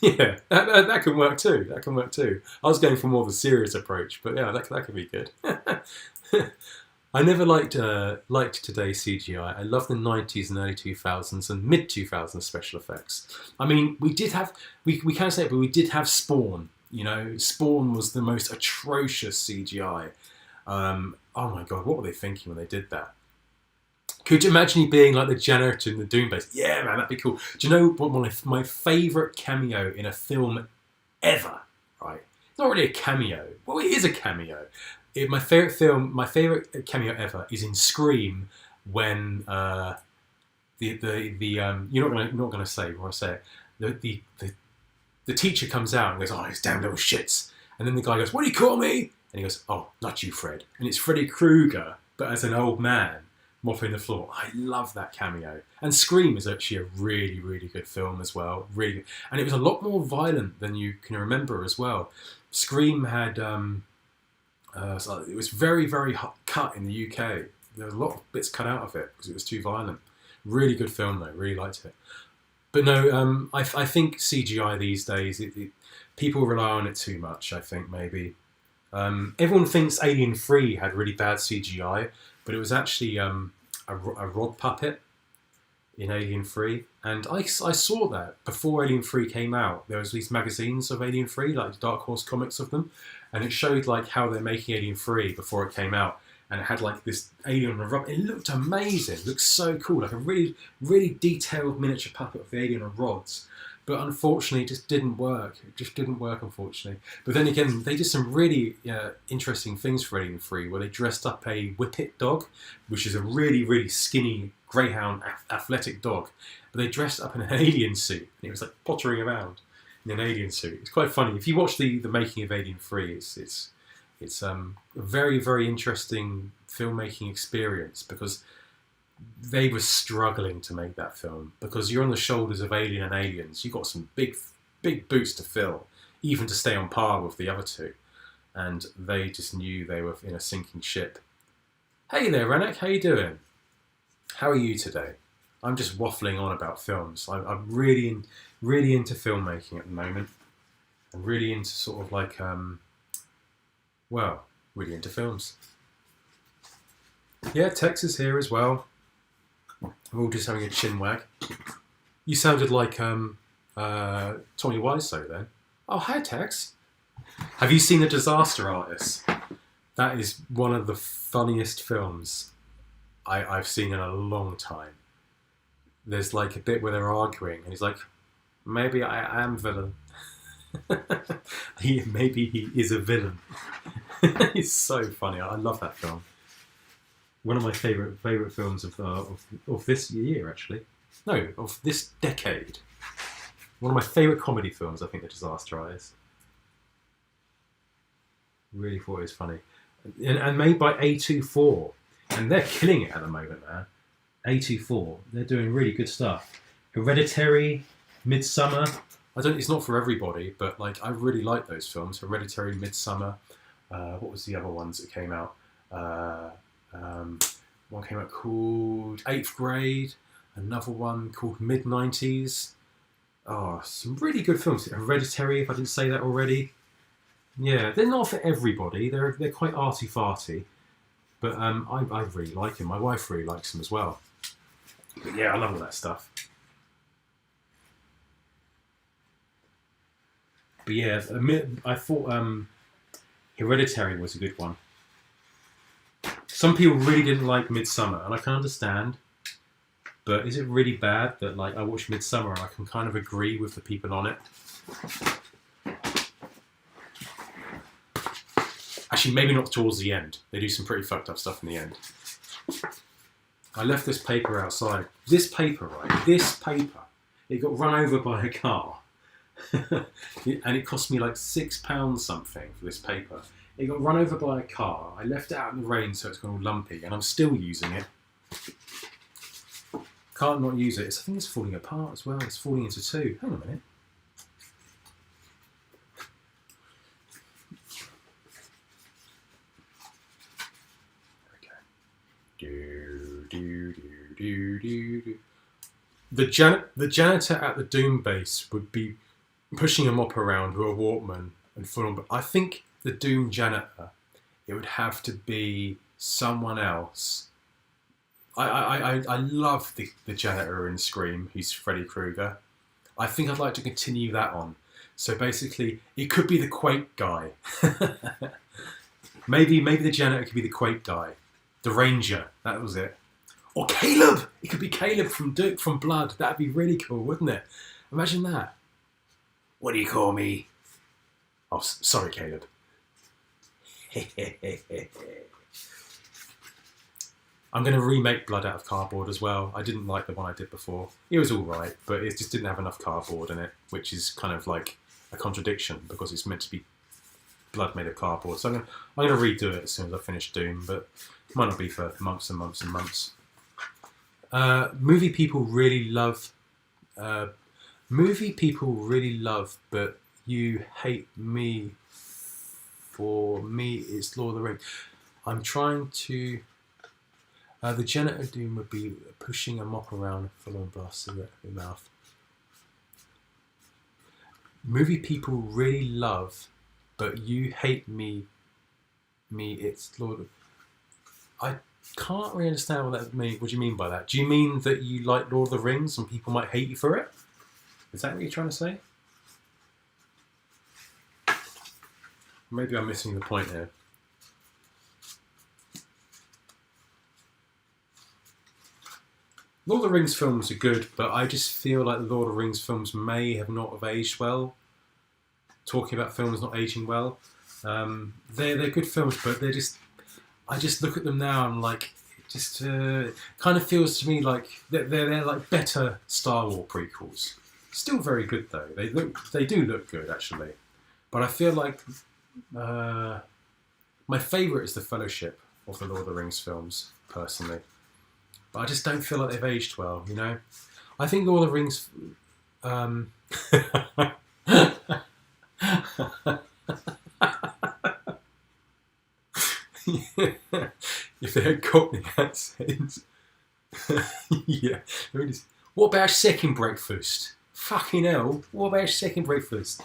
S1: Yeah, that can work too. I was going for more of a serious approach, but yeah, that could be good. I never liked today's CGI. I love the 90s and early 2000s and mid 2000s special effects. I mean, we can't say it, but we did have Spawn. You know, Spawn was the most atrocious CGI. Oh my god, what were they thinking when they did that? Could you imagine you being like the janitor in the Doom base? Yeah, man, that'd be cool. Do you know what my favourite cameo in a film ever? Right, it's not really a cameo. Well, it is a cameo. My favourite cameo ever is in Scream when you're not gonna say before I say it. The teacher comes out and goes, "Oh, these damn little shits," and then the guy goes, "What do you call me?" And he goes, "Oh, not you, Fred." And it's Freddy Krueger, but as an old man mopping the floor. I love that cameo. And Scream is actually a really, really good film as well. Really good. And it was a lot more violent than you can remember as well. Scream had it was very, very cut in the UK. There was a lot of bits cut out of it because it was too violent. Really good film though. Really liked it. But no, I think CGI these days, people rely on it too much. I think maybe everyone thinks Alien 3 had really bad CGI, but it was actually a rod puppet in Alien 3. And I saw that before Alien 3 came out. There was these magazines of Alien 3, like Dark Horse comics of them, and it showed like how they're making Alien 3 before it came out. And it had like this alien on a rod. It looked amazing. It looked so cool, like a really, really detailed miniature puppet of the alien on rods. But unfortunately, it just didn't work. It just didn't work, unfortunately. But then again, they did some really interesting things for Alien 3, where they dressed up a Whippet dog, which is a really, really skinny greyhound athletic dog. But they dressed up in an alien suit, and it was like pottering around in an alien suit. It's quite funny. If you watch the making of Alien 3, it's a very, very interesting filmmaking experience, because they were struggling to make that film, because you're on the shoulders of Alien and Aliens. You've got some big boots to fill, even to stay on par with the other two. And they just knew they were in a sinking ship. Hey there, Renek, how you doing? How are you today? I'm just waffling on about films. I'm really into filmmaking at the moment. I'm really into sort of like, really into films. Yeah, Tex is here as well. We're all just having a chin wag. You sounded like Tommy Wiseau then. Oh, hi Tex. Have you seen The Disaster Artist? That is one of the funniest films I've seen in a long time. There's like a bit where they're arguing and he's like, maybe I am villain. Maybe he is a villain. It's so funny. I love that film. One of my favourite films of this year, actually. No, of this decade. One of my favourite comedy films, I think, The Disaster Artist. Really thought it was funny. And made by A24. And they're killing it at the moment, man. A24. They're doing really good stuff. Hereditary, Midsummer. It's not for everybody, but like I really like those films. Hereditary, Midsummer. What was the other ones that came out? One came out called 8th Grade. Another one called Mid-90s. Oh, some really good films. Hereditary, if I didn't say that already. Yeah, they're not for everybody. They're quite arty-farty. But I really like them. My wife really likes them as well. But yeah, I love all that stuff. But yeah, I thought Hereditary was a good one. Some people really didn't like Midsummer, and I can understand. But is it really bad that like I watched Midsummer and I can kind of agree with the people on it? Actually, maybe not towards the end. They do some pretty fucked up stuff in the end. I left this paper outside. This paper, it got run over by a car. And it cost me like £6 something for this paper. It got run over by a car. I left it out in the rain so it's gone all lumpy, and I'm still using it. Can't not use it. I think it's falling apart as well. It's falling into two. Hang on a minute. The janitor at the Doom base would be pushing a mop around with a Walkman and full on. But I think the Doom janitor, it would have to be someone else. I love the janitor in Scream, who's Freddy Krueger. I think I'd like to continue that on. So basically, it could be the Quake guy. maybe the janitor could be the Quake guy. The Ranger, that was it. Or Caleb! It could be Caleb from Duke from Blood. That'd be really cool, wouldn't it? Imagine that. What do you call me? Oh, sorry, Caleb. I'm going to remake Blood out of cardboard as well. I didn't like the one I did before. It was alright, but it just didn't have enough cardboard in it, which is kind of like a contradiction because it's meant to be blood made of cardboard. So I'm going to redo it as soon as I finish Doom, but it might not be for months and months and months. Movie people really love, but you hate me. For me, it's Lord of the Rings. I'm trying to. The janitor Doom would be pushing a mop around full on blast cigarette in your mouth. Movie people really love, but you hate me. It's Lord of... I can't really understand what that means. What do you mean by that? Do you mean that you like Lord of the Rings and people might hate you for it? Is that what you're trying to say? Maybe I'm missing the point here. Lord of the Rings films are good, but I just feel like the Lord of the Rings films may have not have aged well. Talking about films not aging well, they're good films, but they're just. I just look at them now and like, it just kind of feels to me like they're like better Star Wars prequels. Still very good though. They do look good actually, but I feel like my favourite is the Fellowship of the Lord of the Rings films personally. But I just don't feel like they've aged well, you know? I think Lord of the Rings... if they had Cockney accents... yeah. What about second breakfast? Fucking hell. What about second breakfast?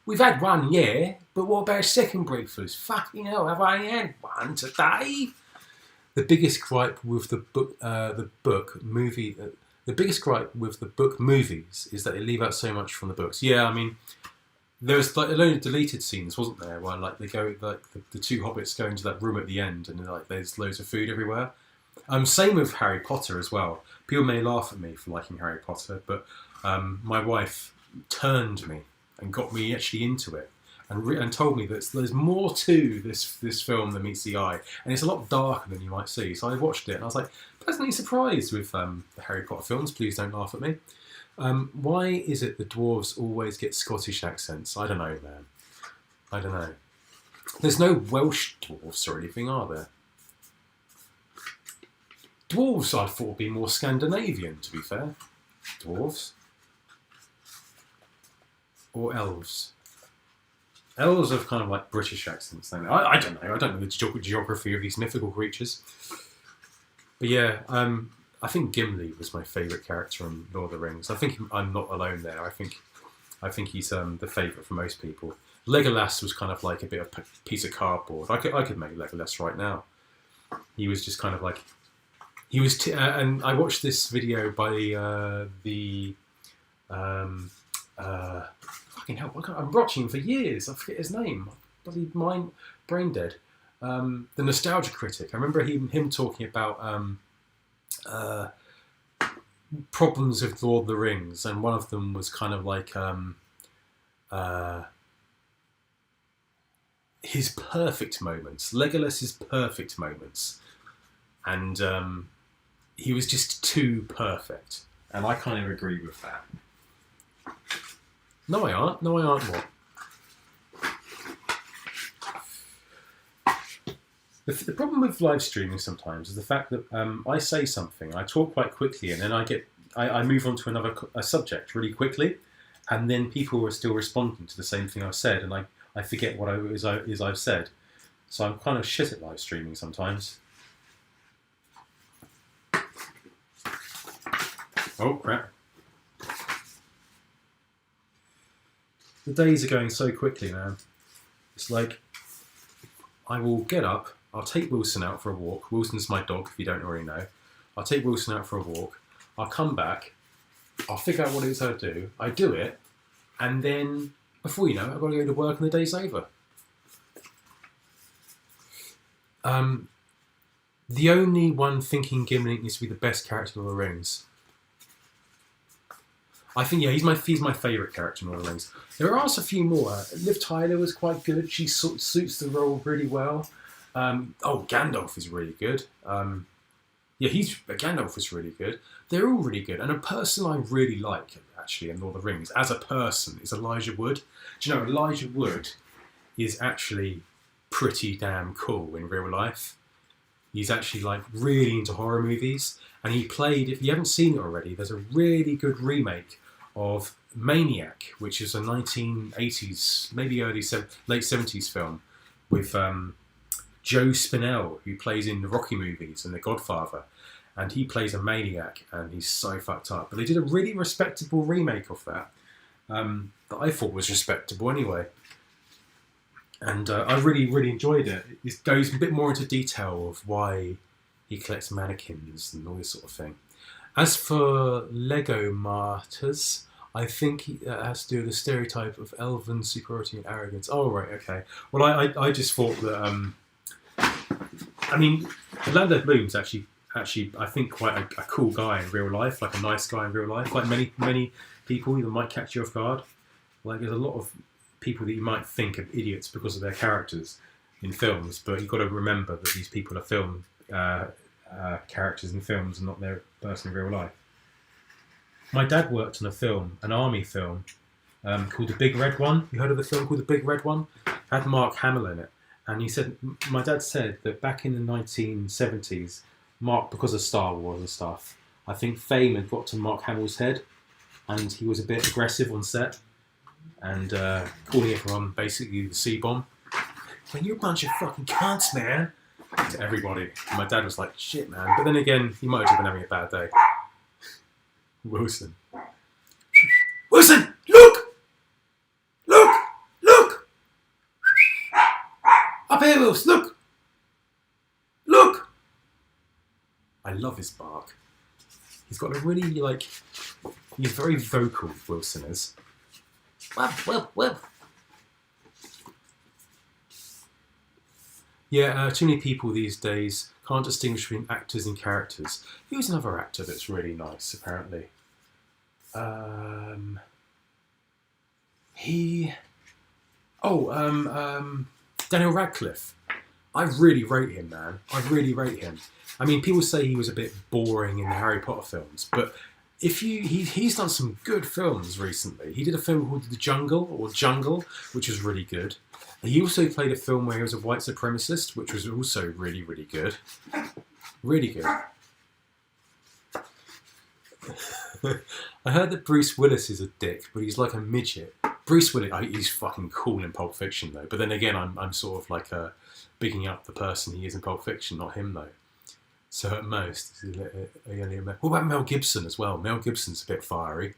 S1: We've had one, yeah, but what about second breakfast? Fucking hell, have I had one today? The biggest gripe with the book movies is that they leave out so much from the books. Yeah, I mean, there's like a load of deleted scenes, wasn't there? Where like they go, like the two hobbits go into that room at the end, and like there's loads of food everywhere. Same with Harry Potter as well. People may laugh at me for liking Harry Potter, but my wife turned me and got me actually into it. And told me that there's more to this film than meets the eye, and it's a lot darker than you might see. So I watched it, and I was like pleasantly surprised with the Harry Potter films. Please don't laugh at me. Why is it the dwarves always get Scottish accents? I don't know, man. I don't know. There's no Welsh dwarves or anything, are there? Dwarves, I thought, would be more Scandinavian, to be fair. Dwarves. Or elves. Elves have kind of like British accents, don't they? I don't know. I don't know the geography of these mythical creatures. But yeah, I think Gimli was my favourite character in Lord of the Rings. I think I'm not alone there. I think he's the favourite for most people. Legolas was kind of like a bit of a piece of cardboard. I could make Legolas right now. He was just kind of like... He was... and I watched this video by fucking hell, I'm watching him for years. I forget his name. Bloody brain dead. The Nostalgia Critic. I remember him talking about problems with Lord of the Rings, and one of them was kind of like his perfect moments, Legolas's perfect moments, and he was just too perfect, and I kind of agree with that. No, I aren't. No, I aren't. What? The problem with live streaming sometimes is the fact that I say something, I talk quite quickly, and then I move on to a subject really quickly, and then people are still responding to the same thing I've said, and I forget what I've said. So I'm kind of shit at live streaming sometimes. Oh crap. The days are going so quickly, man. It's like I will get up, I'll take Wilson out for a walk. Wilson's my dog, if you don't already know. I'll take Wilson out for a walk. I'll come back. I'll figure out what it is I do. I do it. And then, before you know it, I've got to go to work and the day's over. The only one thinking Gimli needs to be the best character in Lord of the Rings. I think, yeah, he's my favourite character in Lord of the Rings. There are a few more. Liv Tyler was quite good. She suits the role really well. Gandalf is really good. Gandalf was really good. They're all really good. And a person I really like, actually, in Lord of the Rings, as a person, is Elijah Wood. Do you know, Elijah Wood is actually pretty damn cool in real life. He's actually like really into horror movies. And he played, if you haven't seen it already, there's a really good remake of Maniac, which is a 1980s, maybe late 70s film with Joe Spinell, who plays in the Rocky movies and The Godfather. And he plays a maniac, and he's so fucked up. But they did a really respectable remake of that I thought was respectable anyway. And I really, really enjoyed it. It goes a bit more into detail of why he collects mannequins and all this sort of thing. As for Lego martyrs, I think it has to do with the stereotype of elven superiority and arrogance. Oh, right, okay. Well, I just thought that... Orlando Bloom's actually, I think, quite a cool guy in real life, like a nice guy in real life. Like many people that might catch you off guard. Like, there's a lot of people that you might think are idiots because of their characters in films, but you've got to remember that these people are film characters in films and not their person in real life. My dad worked on a film, an army film, called The Big Red One. You heard of the film called The Big Red One? It had Mark Hamill in it. And he said, my dad said that back in the 1970s, Mark, because of Star Wars and stuff, I think fame had got to Mark Hamill's head, and he was a bit aggressive on set, and calling everyone basically the C-bomb. Well, you're a bunch of fucking cunts, man, to everybody. And my dad was like, shit, man. But then again, he might have just been having a bad day. Wilson, look! Look! Up here, Wilson, look! I love his bark. He's got a really, he's very vocal, Wilson is. Well. Yeah, too many people these days can't distinguish between actors and characters. Who's another actor that's really nice, apparently? Daniel Radcliffe. I really rate him, man. I really rate him. I mean, people say he was a bit boring in the Harry Potter films, but he's done some good films recently. He did a film called The Jungle, which was really good. He also played a film where he was a white supremacist, which was also really, really good. Really good. I heard that Bruce Willis is a dick, but he's like a midget. Bruce Willis, he's fucking cool in Pulp Fiction, though. But then again, I'm sort of like bigging up the person he is in Pulp Fiction, not him, though. So at most, what about Mel Gibson as well? Mel Gibson's a bit fiery.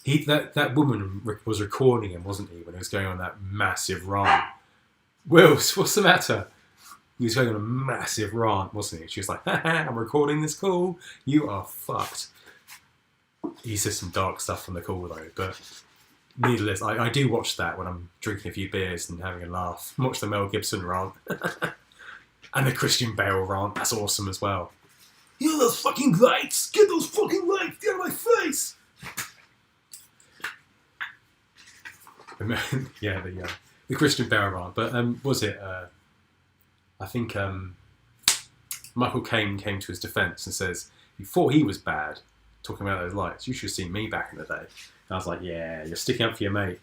S1: That woman was recording him, wasn't he, when he was going on that massive rant? Wills, what's the matter? He was going on a massive rant, wasn't he? She was like, I'm recording this call. You are fucked. He says some dark stuff on the call, though, but needless. I do watch that when I'm drinking a few beers and having a laugh. Watch the Mel Gibson rant. And the Christian Bale rant. That's awesome as well. You know those fucking lights? Get those fucking lights! Get out of my face! Yeah, the Christian Bale rant. But was it? I think Michael Caine came to his defence and says he thought he was bad, talking about those lights. You should have seen me back in the day. And I was like, yeah, you're sticking up for your mate.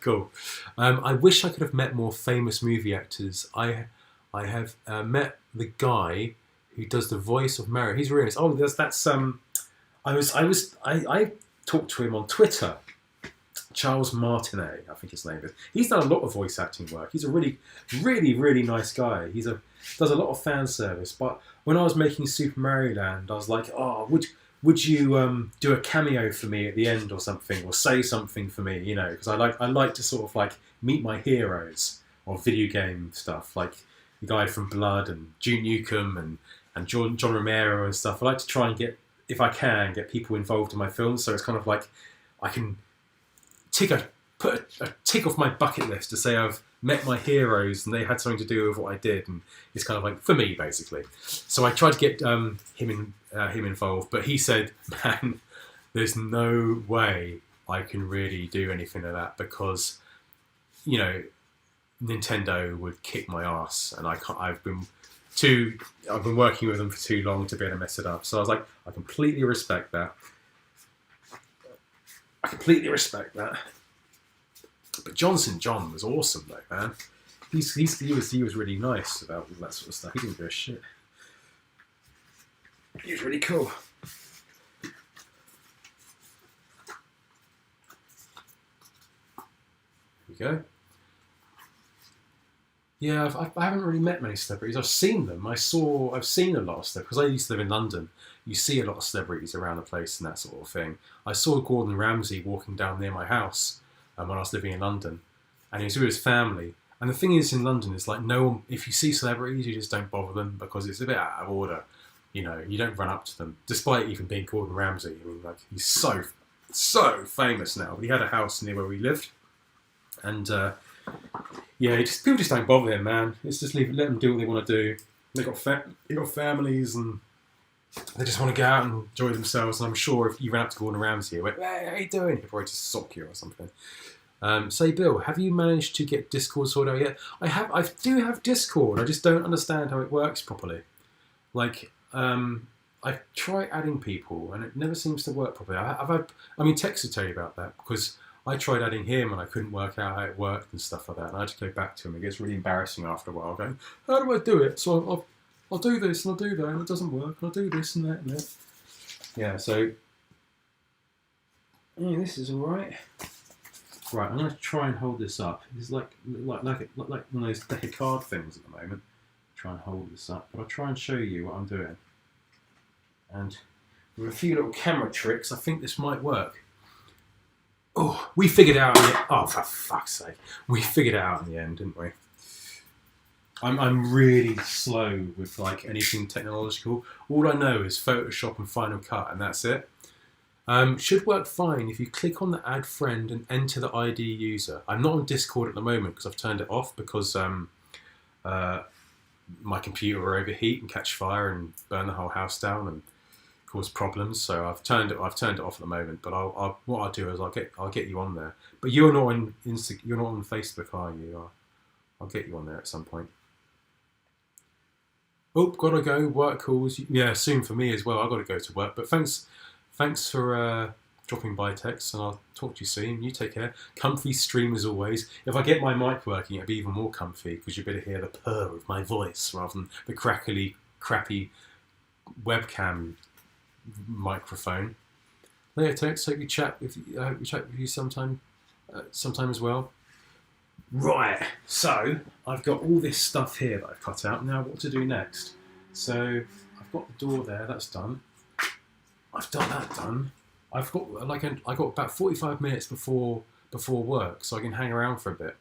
S1: Cool. I wish I could have met more famous movie actors. I have met the guy who does the voice of Mario. He's really nice. Oh, that's I talked to him on Twitter. Charles Martinet, I think his name is. He's done a lot of voice acting work. He's a really, really, really nice guy. Does a lot of fan service. But when I was making Super Mario Land, I was like, oh, would you do a cameo for me at the end or something, or say something for me, because I like to sort of like meet my heroes of video game stuff. Like the guy from Blood and June Newcomb and John Romero and stuff. I like to try and get, if I can, get people involved in my films. So it's kind of like I can put a tick off my bucket list to say I've met my heroes and they had something to do with what I did, and it's kind of like for me basically. So I tried to get him involved, but he said, "Man, there's no way I can really do anything like that because, you know, Nintendo would kick my ass, and I can't. I've been working with them for too long to be able to mess it up." So I was like, I completely respect that. But Johnson John was awesome though, man. He was really nice about all that sort of stuff. He didn't give a shit. He was really cool. Here we go. Yeah, I haven't really met many celebrities. I've seen them. I've seen a lot of celebrities because I used to live in London. You see a lot of celebrities around the place and that sort of thing. I saw Gordon Ramsay walking down near my house when I was living in London, and he was with his family. And the thing is, in London, it's like no one. If you see celebrities, you just don't bother them because it's a bit out of order. You know, you don't run up to them, despite even being Gordon Ramsay. I mean, like he's so famous now. But he had a house near where we lived, and yeah, people just don't bother him, man. It's just let them do what they want to do. They got families, and they just want to go out and enjoy themselves. And I'm sure if you ran up to Gordon Ramsay and went, "Hey, how you doing?" he'd probably just sock you or something. Say, Bill, have you managed to get Discord sorted out yet? I do have Discord. I just don't understand how it works properly. Like, I try adding people, and it never seems to work properly. Tex will tell you about that because I tried adding him, and I couldn't work out how it worked and stuff like that. And I had to go back to him. It gets really embarrassing after a while, going, "How do I do it?" So I'll do this and I'll do that, and it doesn't work. And I'll do this and that and that. Yeah. So this is all right. Right, I'm going to try and hold this up. It's like one of those deck of card things at the moment. Try and hold this up, but I'll try and show you what I'm doing. And with a few little camera tricks, I think this might work. Oh, we figured it out. Oh, for fuck's sake, we figured it out in the end, didn't we? I'm really slow with like anything technological. All I know is Photoshop and Final Cut, and that's it. Should work fine if you click on the add friend and enter the ID user. I'm not on Discord at the moment because I've turned it off because my computer will overheat and catch fire and burn the whole house down and cause problems. So I've turned it off at the moment. But what I'll do is I'll get you on there. But you're not on you're not on Facebook, are you? I'll get you on there at some point. Oh, gotta go. Work calls. Yeah, soon for me as well. I've got to go to work. But thanks for dropping by, Tex, and I'll talk to you soon. You take care. Comfy stream as always. If I get my mic working, it'll be even more comfy because you'll be able to hear the purr of my voice rather than the crappy webcam microphone. Later, Tex. Hope we chat with you sometime as well. Right. So I've got all this stuff here that I've cut out. Now, what to do next? So I've got the door there. That's done. I've done that done. I've got I got about 45 minutes before work, so I can hang around for a bit.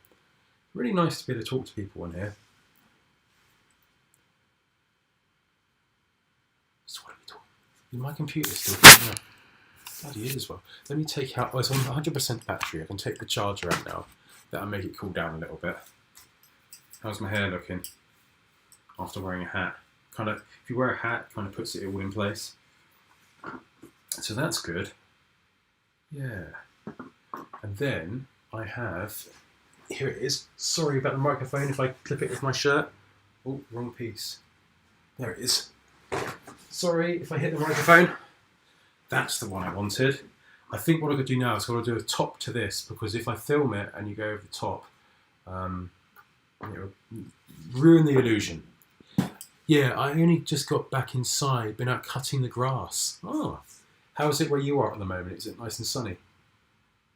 S1: Really nice to be able to talk to people in here. So what are we talking? My computer's still coming up. Bloody is as well. Let me take out. Oh, it's on 100% battery. I can take the charger out now. That'll make it cool down a little bit. How's my hair looking? After wearing a hat, kind of. If you wear a hat, kind of puts it all in place. So that's good. Yeah. And then I have, here it is. Sorry about the microphone if I clip it with my shirt. Oh, wrong piece. There it is. Sorry if I hit the microphone. That's the one I wanted. I think what I'm going to do now is I'm going to do a top to this because if I film it and you go over the top, it'll ruin the illusion. Yeah, I only just got back inside, been out cutting the grass. Oh, how is it where you are at the moment? Is it nice and sunny?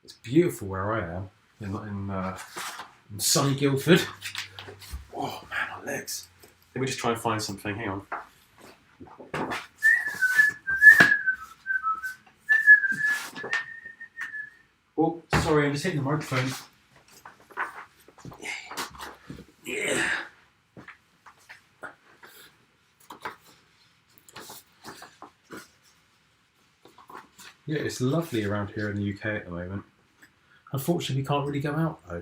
S1: It's beautiful where I am, in sunny Guildford. Oh man, my legs. Let me just try and find something, hang on. Oh, sorry, I'm just hitting the microphone. Yeah. Yeah, it's lovely around here in the UK at the moment. Unfortunately, we can't really go out though.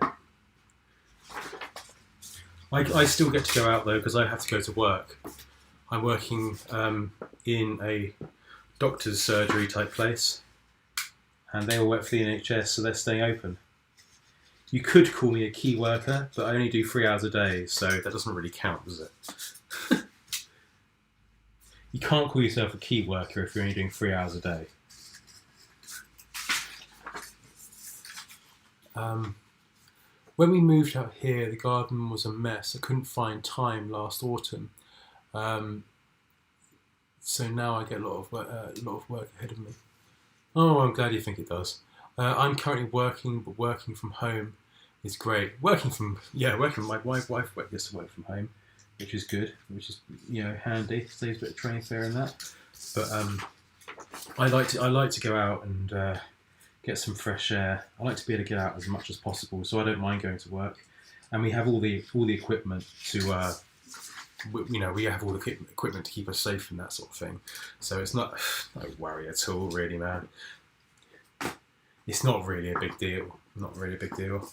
S1: I still get to go out though because I have to go to work. I'm working in a doctor's surgery type place, and they all work for the NHS, so they're staying open. You could call me a key worker, but I only do 3 hours a day, so that doesn't really count, does it? You can't call yourself a key worker if you're only doing 3 hours a day. When we moved out here, the garden was a mess. I couldn't find time last autumn, so now I get a lot of work ahead of me. Oh, I'm glad you think it does. I'm currently working, but working from home is great. Working my wife gets to work from home, which is good, which is handy. Saves a bit of train fare and that. But I like to go out and get some fresh air. I like to be able to get out as much as possible, so I don't mind going to work. And we have all the equipment to, we have all the equipment to keep us safe and that sort of thing. So it's not no worry at all, really, man. It's not really a big deal. Not really a big deal.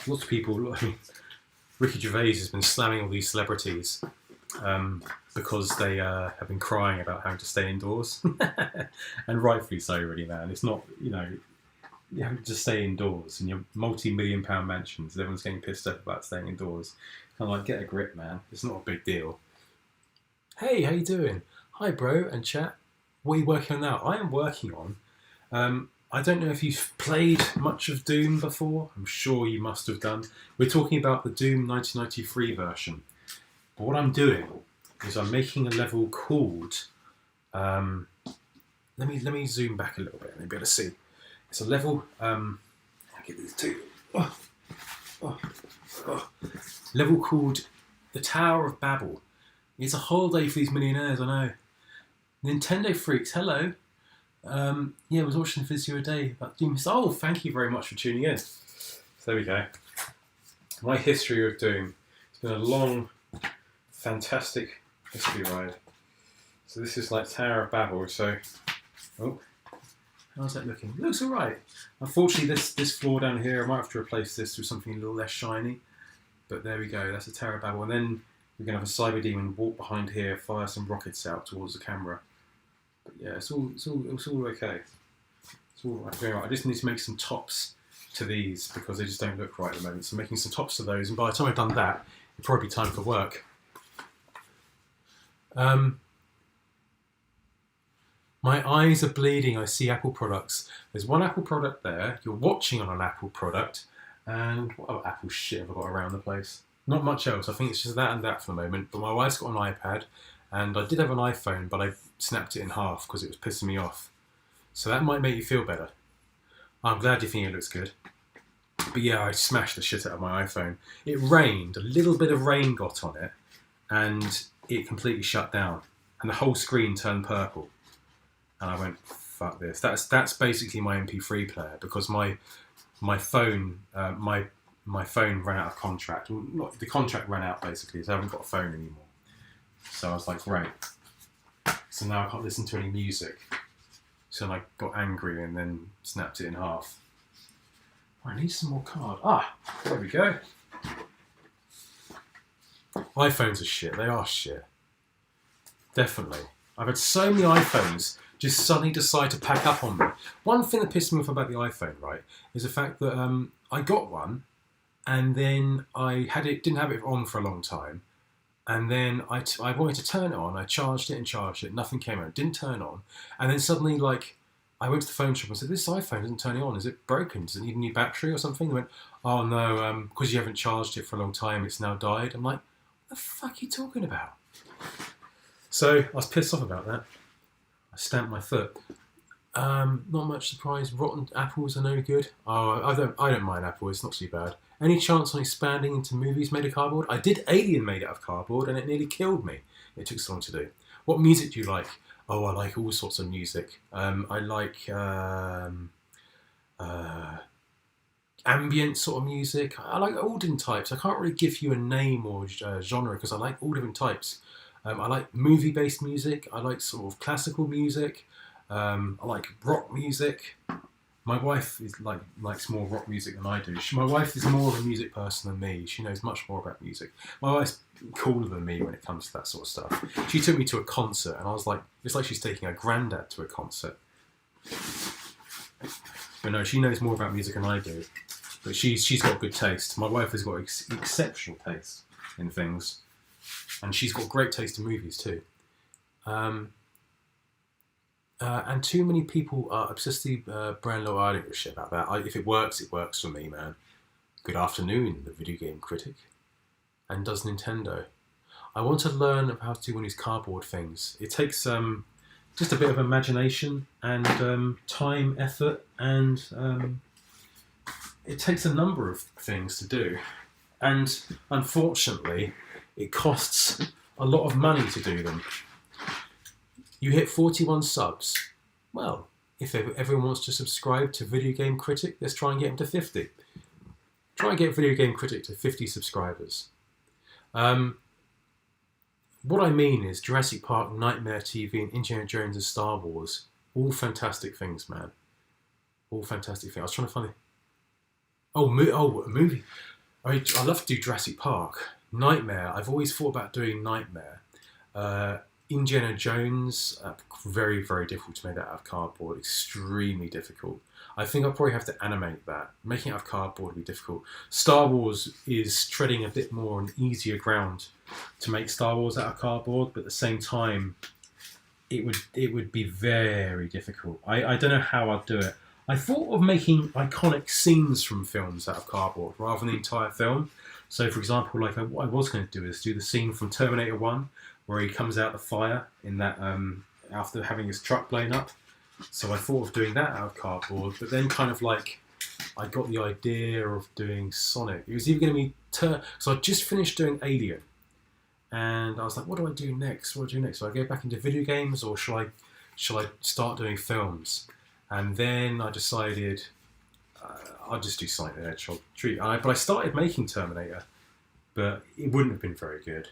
S1: Lots of people, Ricky Gervais has been slamming all these celebrities because they have been crying about having to stay indoors. And rightfully so, really, man. It's not, you have to stay indoors in your multi-million-pound mansions. Everyone's getting pissed off about staying indoors. Kind of like, get a grip, man. It's not a big deal. Hey, how you doing? Hi, bro, and chat. What are you working on now? I am working on... I don't know if you've played much of Doom before. I'm sure you must have done. We're talking about the Doom 1993 version. But what I'm doing is I'm making a level called... let me zoom back a little bit and you'll be able to see. It's a level... I'll get these two. Level called the Tower of Babel. It's a holiday for these millionaires, I know. Nintendo freaks, hello. I was watching this video today about Doom. Oh, thank you very much for tuning in. So there we go. My history of Doom. It's been a long, fantastic history ride. So this is like Tower of Babel. So, how's that looking? It looks alright. Unfortunately, this floor down here, I might have to replace this with something a little less shiny. But there we go. That's the Tower of Babel. And then we're going to have a Cyberdemon walk behind here, fire some rockets out towards the camera. But yeah, it's all okay. It's all right. I just need to make some tops to these because they just don't look right at the moment. So I'm making some tops to those, and by the time I've done that, it'll probably be time for work. My eyes are bleeding. I see Apple products. There's one Apple product there. You're watching on an Apple product, and what other Apple shit have I got around the place? Not much else. I think it's just that and that for the moment. But my wife's got an iPad. And I did have an iPhone, but I snapped it in half because it was pissing me off. So that might make you feel better. I'm glad you think it looks good. But yeah, I smashed the shit out of my iPhone. It rained, a little bit of rain got on it, and it completely shut down. And the whole screen turned purple. And I went, fuck this. That's basically my MP3 player because my phone my phone ran out of contract. Well, the contract ran out basically, so I haven't got a phone anymore. So I was like, great. So now I can't listen to any music. So I got angry and then snapped it in half. I need some more card. There we go. iPhones are shit. They are shit. Definitely. I've had so many iPhones just suddenly decide to pack up on me. One thing that pissed me off about the iPhone, right, is the fact that I got one and then I didn't have it on for a long time. And then I wanted to turn it on. I charged it. Nothing came out. It didn't turn on. And then suddenly, I went to the phone shop and said, this iPhone isn't turning on. Is it broken? Does it need a new battery or something? They went, oh no, because you haven't charged it for a long time, it's now died. I'm like, what the fuck are you talking about? So I was pissed off about that. I stamped my foot. Not much surprise. Rotten apples are no good. Oh, I don't mind Apple. It's not too bad. Any chance on expanding into movies made of cardboard? I did Alien made out of cardboard and it nearly killed me. It took so long to do. What music do you like? Oh, I like all sorts of music. I like ambient sort of music. I like all different types. I can't really give you a name or genre because I like all different types. I like movie-based music. I like sort of classical music. I like rock music. My wife is likes more rock music than I do. My wife is more of a music person than me. She knows much more about music. My wife's cooler than me when it comes to that sort of stuff. She took me to a concert, and I was like, it's like she's taking her granddad to a concert. But no, she knows more about music than I do. But she's got good taste. My wife has got exceptional taste in things, and she's got great taste in movies too. And too many people are obsessively brand low Irish about that. If it works for me, man. Good afternoon, the video game critic. And does Nintendo. I want to learn how to do one of these cardboard things. It takes just a bit of imagination and time, effort, and it takes a number of things to do. And unfortunately, it costs a lot of money to do them. You hit 41 subs. Well, if everyone wants to subscribe to Video Game Critic, let's try and get him to 50. Try and get Video Game Critic to 50 subscribers. What I mean is Jurassic Park, Nightmare TV, and Indiana Jones and Star Wars. All fantastic things, man. All fantastic things. I was trying to find it. A movie. I love to do Jurassic Park. Nightmare. I've always thought about doing Nightmare. Indiana Jones, very, very difficult to make that out of cardboard. Extremely difficult. I think I'll probably have to animate that. Making it out of cardboard would be difficult. Star Wars is treading a bit more on easier ground to make Star Wars out of cardboard, but at the same time, it would be very difficult. I don't know how I'd do it. I thought of making iconic scenes from films out of cardboard rather than the entire film. So, for example, what I was going to do is do the scene from Terminator 1 where he comes out the fire in that after having his truck blown up. So I thought of doing that out of cardboard, but then kind of I got the idea of doing Sonic. It was either going to be so I just finished doing Alien, and I was like, what do I do next? What do I do next? So I go back into video games, or shall I start doing films? And then I decided I'll just do Sonic the Hedgehog. But I started making Terminator, but it wouldn't have been very good.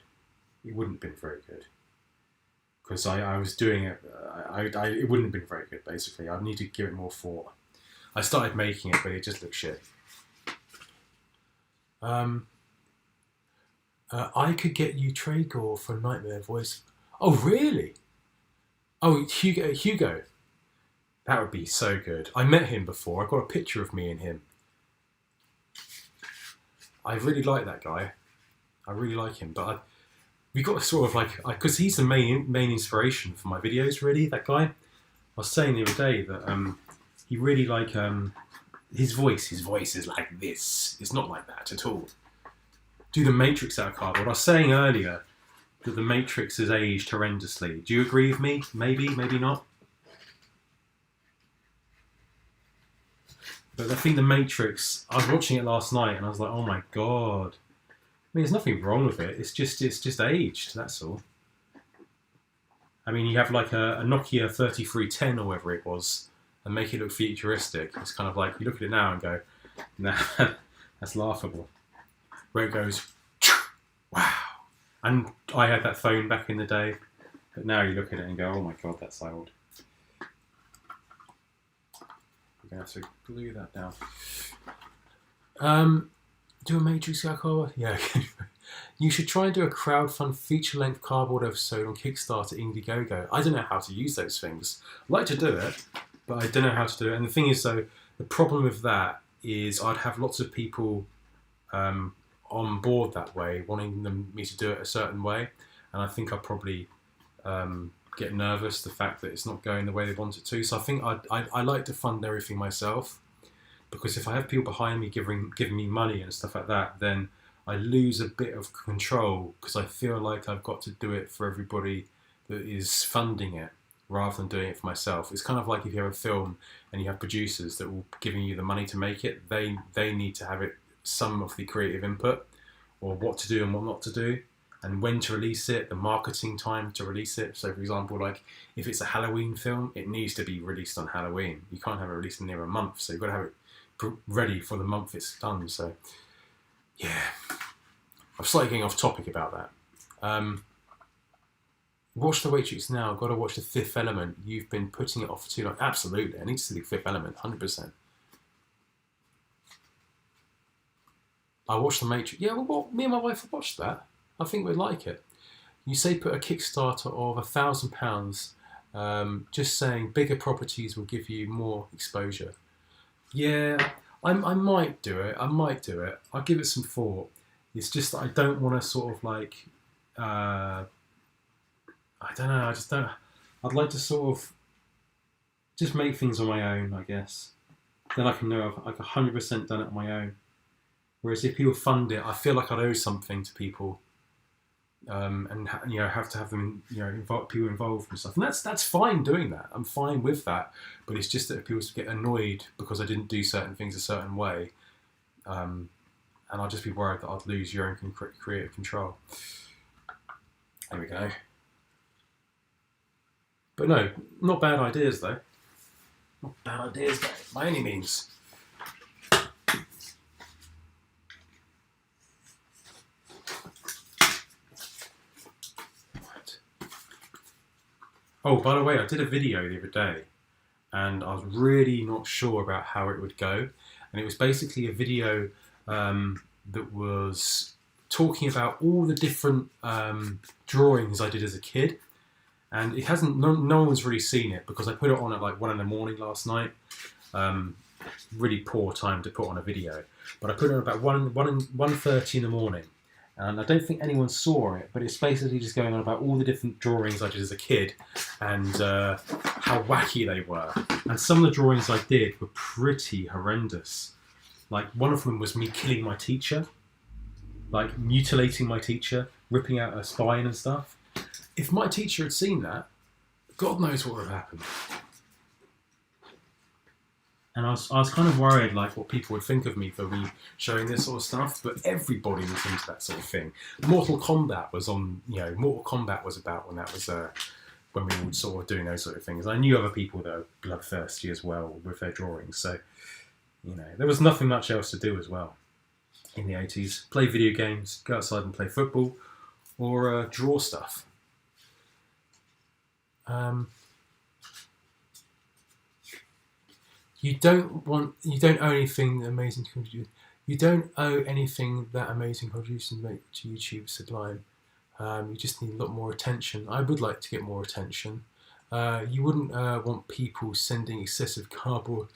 S1: It wouldn't have been very good. Because I was doing it, it wouldn't have been very good, basically. I need to give it more thought. I started making it, but it just looked shit. I could get you Traegor for Nightmare voice. Oh, really? Oh, Hugo. That would be so good. I met him before. I got a picture of me and him. I really like that guy. I really like him, but we got sort of because he's the main inspiration for my videos, really, that guy. I was saying the other day that he really his voice is like this. It's not like that at all. Do the Matrix out of cardboard. I was saying earlier that the Matrix has aged horrendously. Do you agree with me? Maybe, maybe not. But I think the Matrix, I was watching it last night and I was like, oh my god. I mean, there's nothing wrong with it. It's just aged. That's all. I mean, you have a Nokia 3310 or whatever it was, and make it look futuristic. It's kind of like you look at it now and go, nah, that's laughable. Where it goes, wow. And I had that phone back in the day, but now you look at it and go, oh my god, that's old. We're gonna have to glue that down. Do a Matrix cardboard? Yeah. You should try and do a crowdfund feature-length cardboard episode on Kickstarter, Indiegogo. I don't know how to use those things. I'd like to do it, but I don't know how to do it. And the thing is, though, the problem with that is I'd have lots of people on board that way, wanting me to do it a certain way. And I think I'd probably get nervous, the fact that it's not going the way they want it to. So I think I like to fund everything myself. Because if I have people behind me giving me money and stuff like that, then I lose a bit of control because I feel like I've got to do it for everybody that is funding it rather than doing it for myself. It's kind of like if you have a film and you have producers that will giving you the money to make it, they need to have some of the creative input or what to do and what not to do. and when to release it, the marketing time to release it. So, for example, like if it's a Halloween film, it needs to be released on Halloween. You can't have it released in near a month, so you've got to have it ready for the month it's done. So, yeah, I'm slightly getting off topic about that. Watch The Waitress now. I've got to watch The Fifth Element. You've been putting it off for too long. Absolutely, I need to see The Fifth Element, 100%. I watched The Matrix. Yeah, well, me and my wife have watched that. I think we'd like it. You say put a Kickstarter of £1,000, just saying bigger properties will give you more exposure. Yeah, I might do it. I'll give it some thought. It's just that I don't want to sort of like, I don't know, I just don't, I'd like to sort of just make things on my own, I guess. Then I can know I've 100% done it on my own. Whereas if people fund it, I feel like I'd owe something to people. And have to have them, people involved and stuff, and that's fine doing that. I'm fine with that, but it's just that if people get annoyed because I didn't do certain things a certain way, and I'll just be worried that I'd lose your own creative control. There we go. But no, not bad ideas though. Not bad ideas by any means. Oh, by the way, I did a video the other day, and I was really not sure about how it would go. And it was basically a video that was talking about all the different drawings I did as a kid. And it hasn't, no one's really seen it because I put it on at like 1 a.m. last night. Really poor time to put on a video. But I put it on about 1:30 in the morning. And I don't think anyone saw it, but it's basically just going on about all the different drawings I did as a kid and how wacky they were. And some of the drawings I did were pretty horrendous. Like one of them was me killing my teacher, like mutilating my teacher, ripping out her spine and stuff. If my teacher had seen that, God knows what would have happened. And I was kind of worried, like, what people would think of me for me showing this sort of stuff. But everybody was into that sort of thing. Mortal Kombat was on, Mortal Kombat was about when that was when we were sort of doing those sort of things. I knew other people that are bloodthirsty as well with their drawings. So, there was nothing much else to do as well in the 80s. Play video games, go outside and play football, or draw stuff. You don't owe anything that amazing contribution. You don't owe anything that amazing contributions make to YouTube sublime. You just need a lot more attention. I would like to get more attention. You wouldn't want people sending excessive cardboard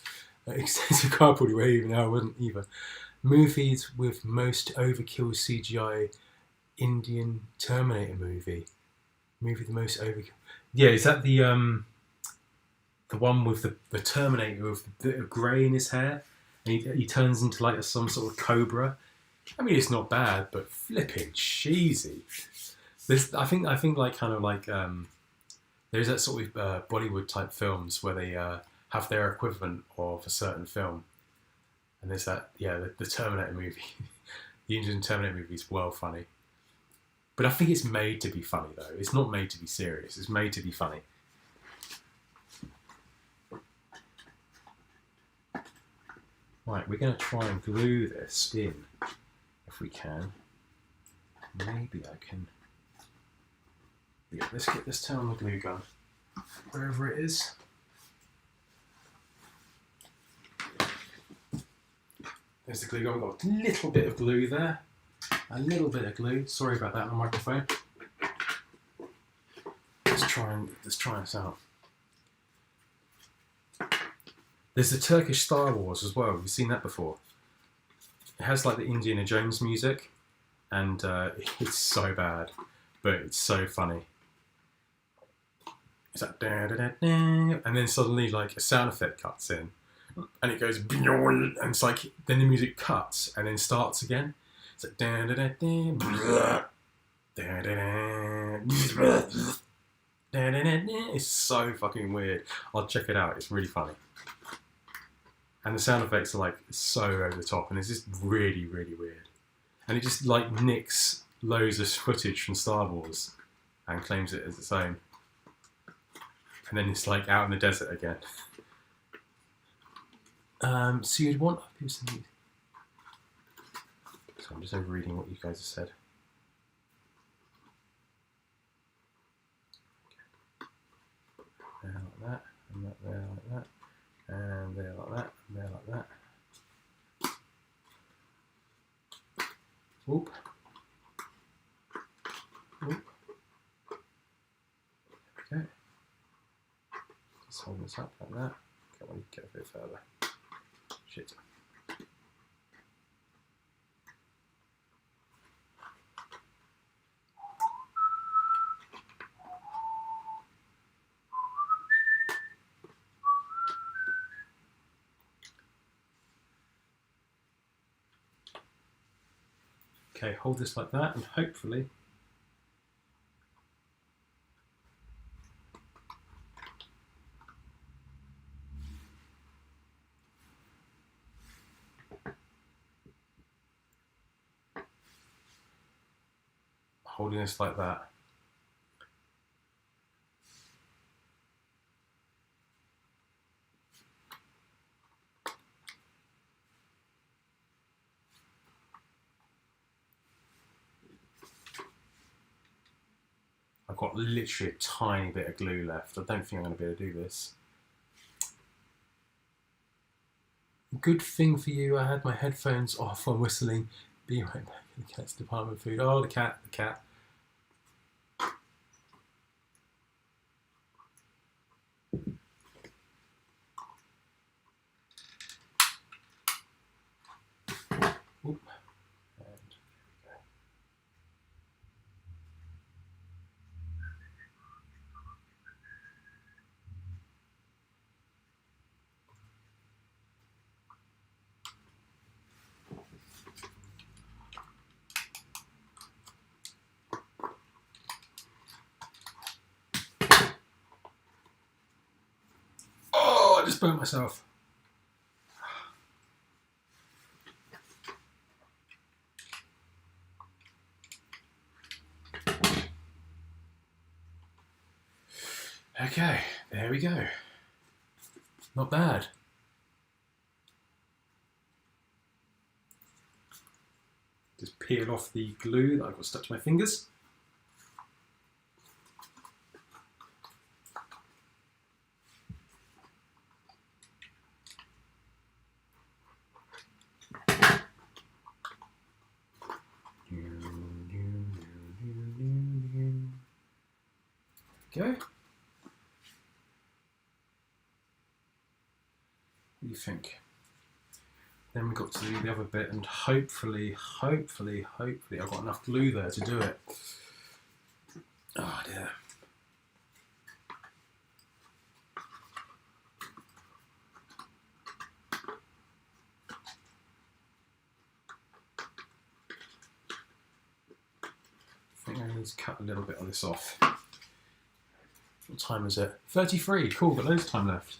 S1: away, even though I wouldn't either. Movies with most overkill CGI Indian Terminator movie. Movie the most overkill. Yeah, is that the one with the Terminator with the grey in his hair, and he turns into like some sort of cobra? I mean, it's not bad, but flipping cheesy. I think like kind of like there's that sort of Bollywood type films where they have their equivalent of a certain film, and there's that the Terminator movie. The Indian Terminator movie is well funny, but I think it's made to be funny though. It's not made to be serious. It's made to be funny. Right, we're going to try and glue this in, if we can. Maybe I can... Yeah, let's turn on the glue gun, wherever it is. There's the glue gun. We've got a little bit of glue there. A little bit of glue. Sorry about that on the microphone. Let's try this out. There's the Turkish Star Wars as well. You've seen that before. It has like the Indiana Jones music, and it's so bad, but it's so funny. It's like da da da da, and then suddenly like a sound effect cuts in, and it goes and it's like then the music cuts and then starts again. It's like da da da da da da da. It's so fucking weird. I'll check it out. It's really funny. And the sound effects are like so over the top, and it's just really, really weird. And it just like nicks loads of footage from Star Wars and claims it as its own. And then it's like out in the desert again. So you'd want people to need. So I'm just overreading what you guys have said. There like that, and that there like that, and there like that, and there like that. Whoop. Whoop. Okay. Just hold this up like that. Come on, get a bit further. Shit. Okay, hold this like that and hopefully holding this like that. I've got literally a tiny bit of glue left. I don't think I'm going to be able to do this. Good thing for you, I had my headphones off while whistling. Be right back in the cat's department food. Oh, the cat, the cat. Oop. And there we go. Oh, I just burnt myself. Okay, there we go. Not bad. Just peel off the glue that I've got stuck to my fingers. Okay. What do you think? Then we got to do the other bit, and hopefully I've got enough glue there to do it. Oh dear. I think I need to cut a little bit of this off. What time is it? 33. Cool, got loads of time left.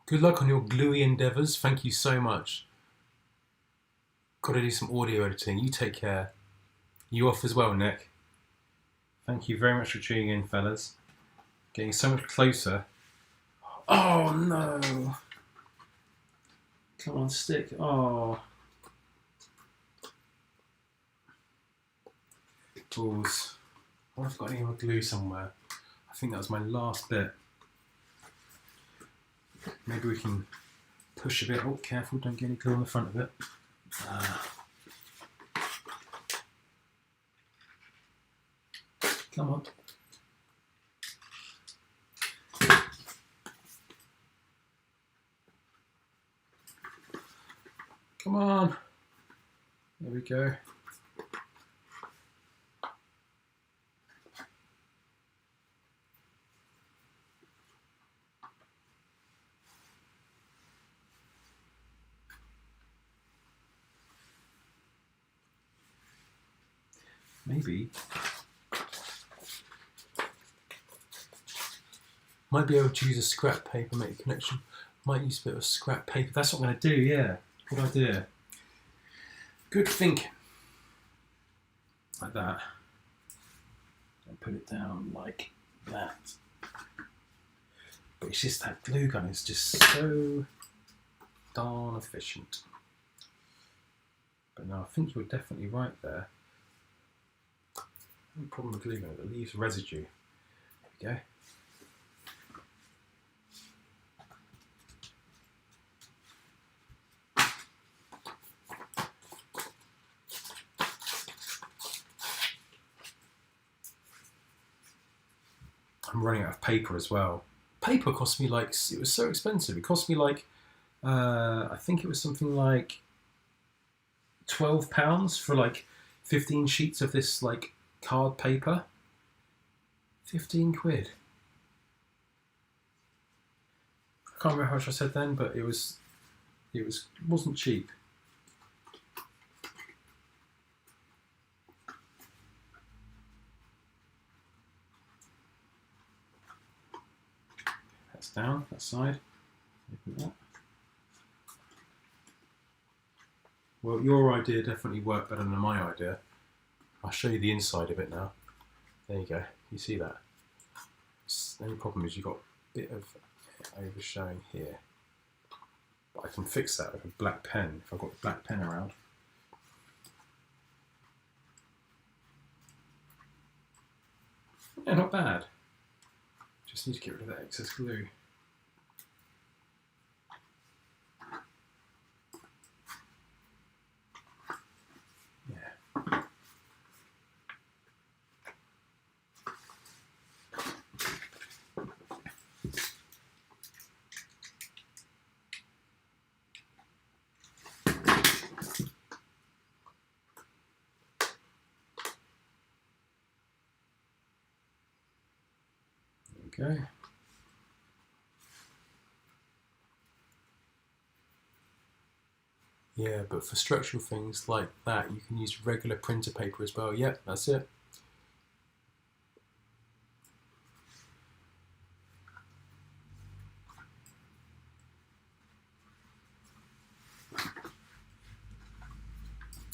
S1: Good luck on your gluey endeavours. Thank you so much. Got to do some audio editing. You take care. You off as well, Nick. Thank you very much for tuning in, fellas. Getting so much closer. Oh no! Come on, stick. Oh. Balls. Oh, I've got any more glue somewhere. I think that was my last bit. Maybe we can push a bit. Oh, careful, don't get any glue on the front of it. Come on. Come on. There we go. Maybe. Might be able to use a scrap paper, make a connection. Might use a bit of scrap paper. That's what I'm going to do, yeah. Good idea. Good thinking. Like that. And put it down like that. But it's just that glue gun is just so darn efficient. But no, I think you're definitely right there. No problem with glue gun, it leaves residue. There we go. I'm running out of paper as well. Paper cost me like, it was so expensive. It cost me like, I think it was something like £12 for like 15 sheets of this like card paper. 15 quid. I can't remember how much I said then, but it wasn't cheap. That's down, that side. Open that. Well, your idea definitely worked better than my idea. I'll show you the inside of it now. There you go. You see that? The only problem is you've got a bit of overshowing here. But I can fix that with a black pen if I've got a black pen around. Yeah, not bad. Just need to get rid of that excess glue. Yeah. Okay. Yeah, but for structural things like that, you can use regular printer paper as well. Yep, that's it.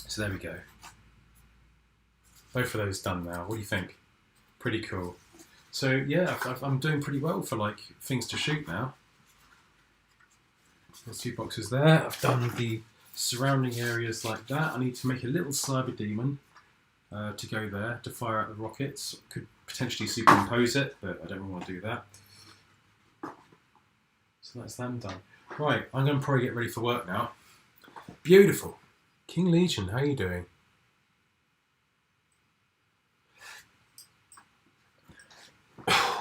S1: So there we go. Both of those done now. What do you think? Pretty cool. So yeah, I'm doing pretty well for like things to shoot now. There's 2 boxes there. I've done the surrounding areas like that. I need to make a little Cyberdemon to go there to fire out the rockets. Could potentially superimpose it, but I don't really want to do that. So that's them done. Right, I'm going to probably get ready for work now. Beautiful. King Legion, how are you doing?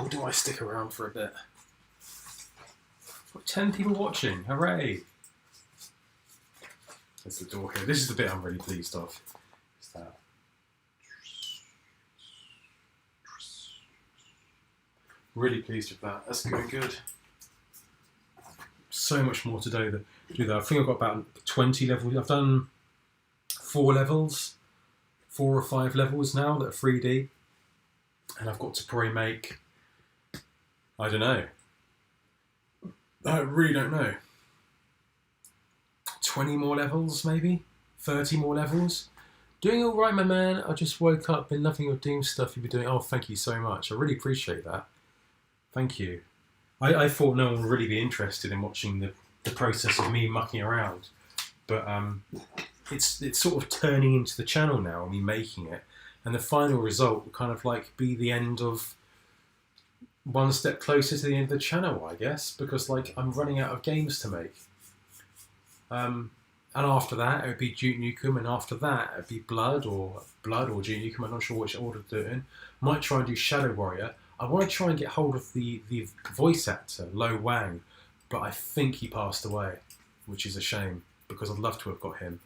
S1: Or do I stick around for a bit? I've got 10 people watching, hooray! There's the door here. This is the bit I'm really pleased of. Is that? Really pleased with that. That's going good. So much more to do that. I think I've got about 20 levels. I've done 4 levels, 4 or 5 levels now that are 3D. And I've got to probably make, I don't know. I really don't know. 20 more levels, maybe? 30 more levels? Doing all right, my man. I just woke up, been loving your Doom stuff you've been doing. Oh, thank you so much. I really appreciate that. Thank you. I thought no one would really be interested in watching the process of me mucking around. But it's sort of turning into the channel now, and me making it. And the final result will kind of like be the end of one step closer to the end of the channel, I guess, because like I'm running out of games to make. And after that, it would be Duke Nukem, and after that, it would be Blood or Duke Nukem. I'm not sure which order to do it in. Might try and do Shadow Warrior. I want to try and get hold of the voice actor, Lo Wang, but I think he passed away, which is a shame. because I'd love to have got him.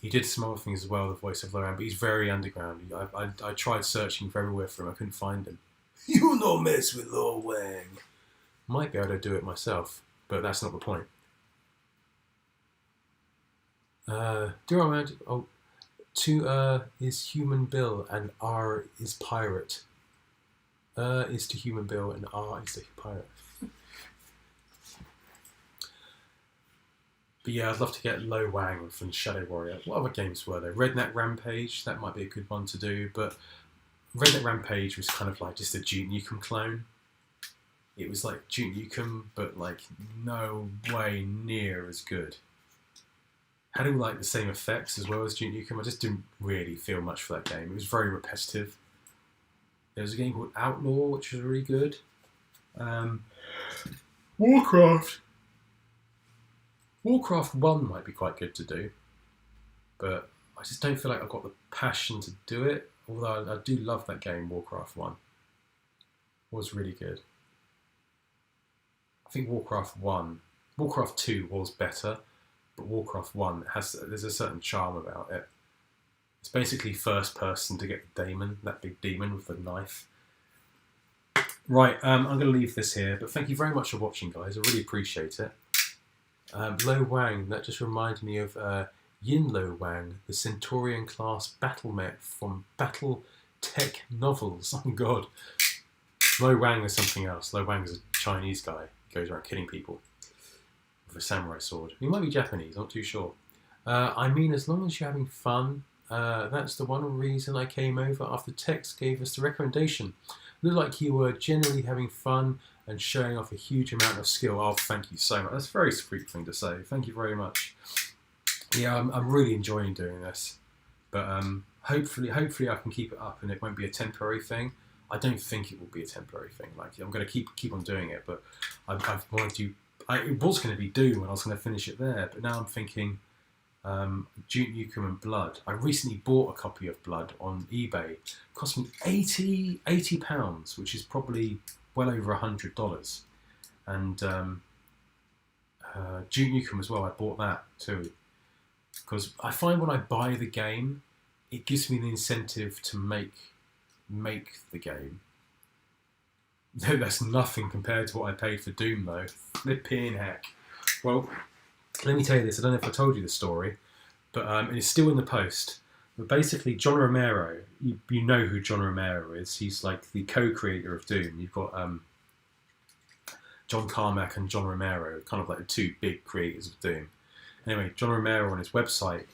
S1: He did some other things as well, the voice of Loran, but he's very underground. I tried searching everywhere for him, I couldn't find him. You no mess with Lo Wang. Might be able to do it myself, but that's not the point. Do I imagine? Oh, 2 is Human Bill and R is Pirate. Is to Human Bill and R is to Pirate. But yeah, I'd love to get Lo Wang from Shadow Warrior. What other games were there? Redneck Rampage, that might be a good one to do, but Redneck Rampage was kind of like just a Duke Nukem clone. It was like Duke Nukem, but like no way near as good. Had all like the same effects as well as Duke Nukem. I just didn't really feel much for that game. It was very repetitive. There was a game called Outlaw, which was really good. Warcraft 1 might be quite good to do, but I just don't feel like I've got the passion to do it, although I do love that game, Warcraft 1. It was really good. I think Warcraft 2 was better, but Warcraft 1 there's a certain charm about it. It's basically first person to get the daemon, that big demon with the knife. Right, I'm going to leave this here, but thank you very much for watching, guys. I really appreciate it. Lo Wang, that just reminded me of Yin Lo Wang, the Centaurian class battle mech from Battle Tech novels. Oh god. Lo Wang is something else. Lo Wang is a Chinese guy. He goes around killing people with a samurai sword. He might be Japanese, I'm not too sure. I mean, as long as you're having fun, that's the one reason I came over after Tex gave us the recommendation. Looked like you were generally having fun and showing off a huge amount of skill. Oh, thank you so much. That's a very sweet thing to say. Thank you very much. Yeah, I'm really enjoying doing this. But hopefully I can keep it up and it won't be a temporary thing. I don't think it will be a temporary thing. Like, I'm going to keep on doing it, but I've wanted to. It was going to be Doom and I was going to finish it there, but now I'm thinking Duke Nukem and Blood. I recently bought a copy of Blood on eBay. It cost me £80, which is probably well over $100. And Duke Nukem as well, I bought that too. Because I find when I buy the game, it gives me the incentive to make the game. That's nothing compared to what I paid for Doom though. Flipping heck. Well, let me tell you this, I don't know if I told you the story, but it's still in the post. But basically, John Romero, you know who John Romero is. He's like the co-creator of Doom. You've got John Carmack and John Romero, kind of like the two big creators of Doom. Anyway, John Romero on his website,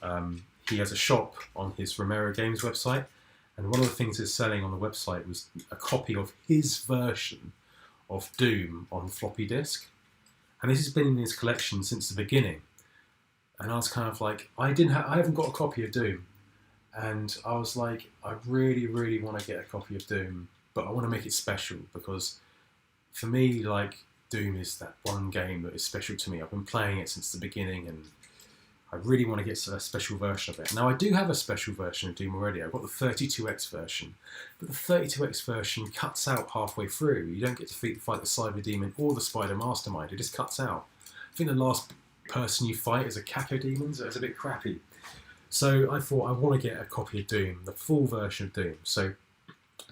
S1: he has a shop on his Romero Games website, and one of the things it's selling on the website was a copy of his version of Doom on floppy disk. And this has been in his collection since the beginning. And I was kind of like, I haven't got a copy of Doom. And I was like, I really, really want to get a copy of Doom, but I want to make it special because for me, like, Doom is that one game that is special to me. I've been playing it since the beginning and I really want to get a special version of it. Now, I do have a special version of Doom already. I've got the 32X version, but the 32X version cuts out halfway through. You don't get to fight the Cyberdemon or the Spider Mastermind. It just cuts out. I think the last person you fight is a Cacodemon, so it's a bit crappy. So I thought I want to get a copy of Doom, the full version of Doom. So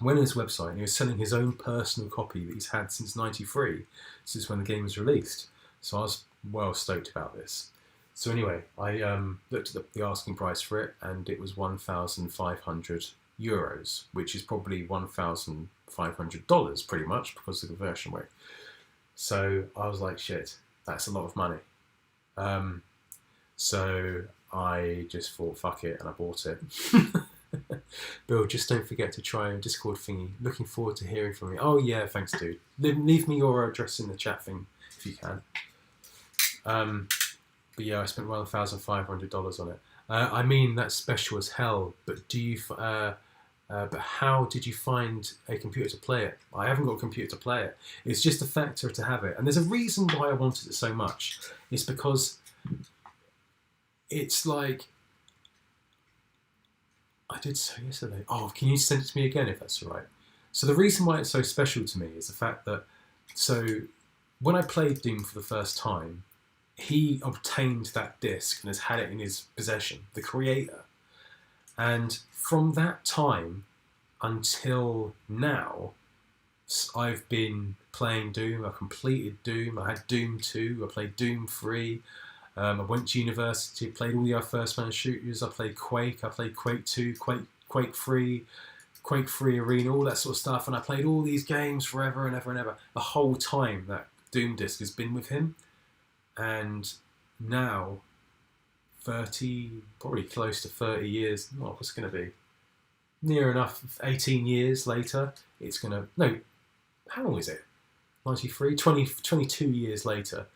S1: I went on his website and he was selling his own personal copy that he's had since '93, since when the game was released. So I was well stoked about this. So anyway, I looked at the asking price for it, and it was €1,500, which is probably $1,500 pretty much because of the conversion rate. So I was like, shit, that's a lot of money. So I just thought, fuck it, and I bought it. Bill, just don't forget to try a Discord thingy. Looking forward to hearing from you. Oh yeah, thanks dude. Leave me your address in the chat thing if you can. But yeah, I spent $1,500 on it. I mean, that's special as hell. But but how did you find a computer to play it? I haven't got a computer to play it. It's just a factor to have it. And there's a reason why I wanted it so much. It's because it's like I did so yesterday. Oh, can you send it to me again if that's all right? So the reason why it's so special to me is the fact that when I played Doom for the first time, he obtained that disc and has had it in his possession, the creator. And from that time until now, I've been playing Doom. I completed Doom. I had Doom 2. I played Doom 3. I went to university, played all the other first-person shooters. I played Quake. I played Quake 2, Quake 3, Quake 3 Arena, all that sort of stuff. And I played all these games forever and ever and ever. The whole time that Doom disc has been with him. And now, 30, probably close to 30 years, what's it going to be? Near enough, 18 years later, it's going to... No, how long is it? 93? 22 years later,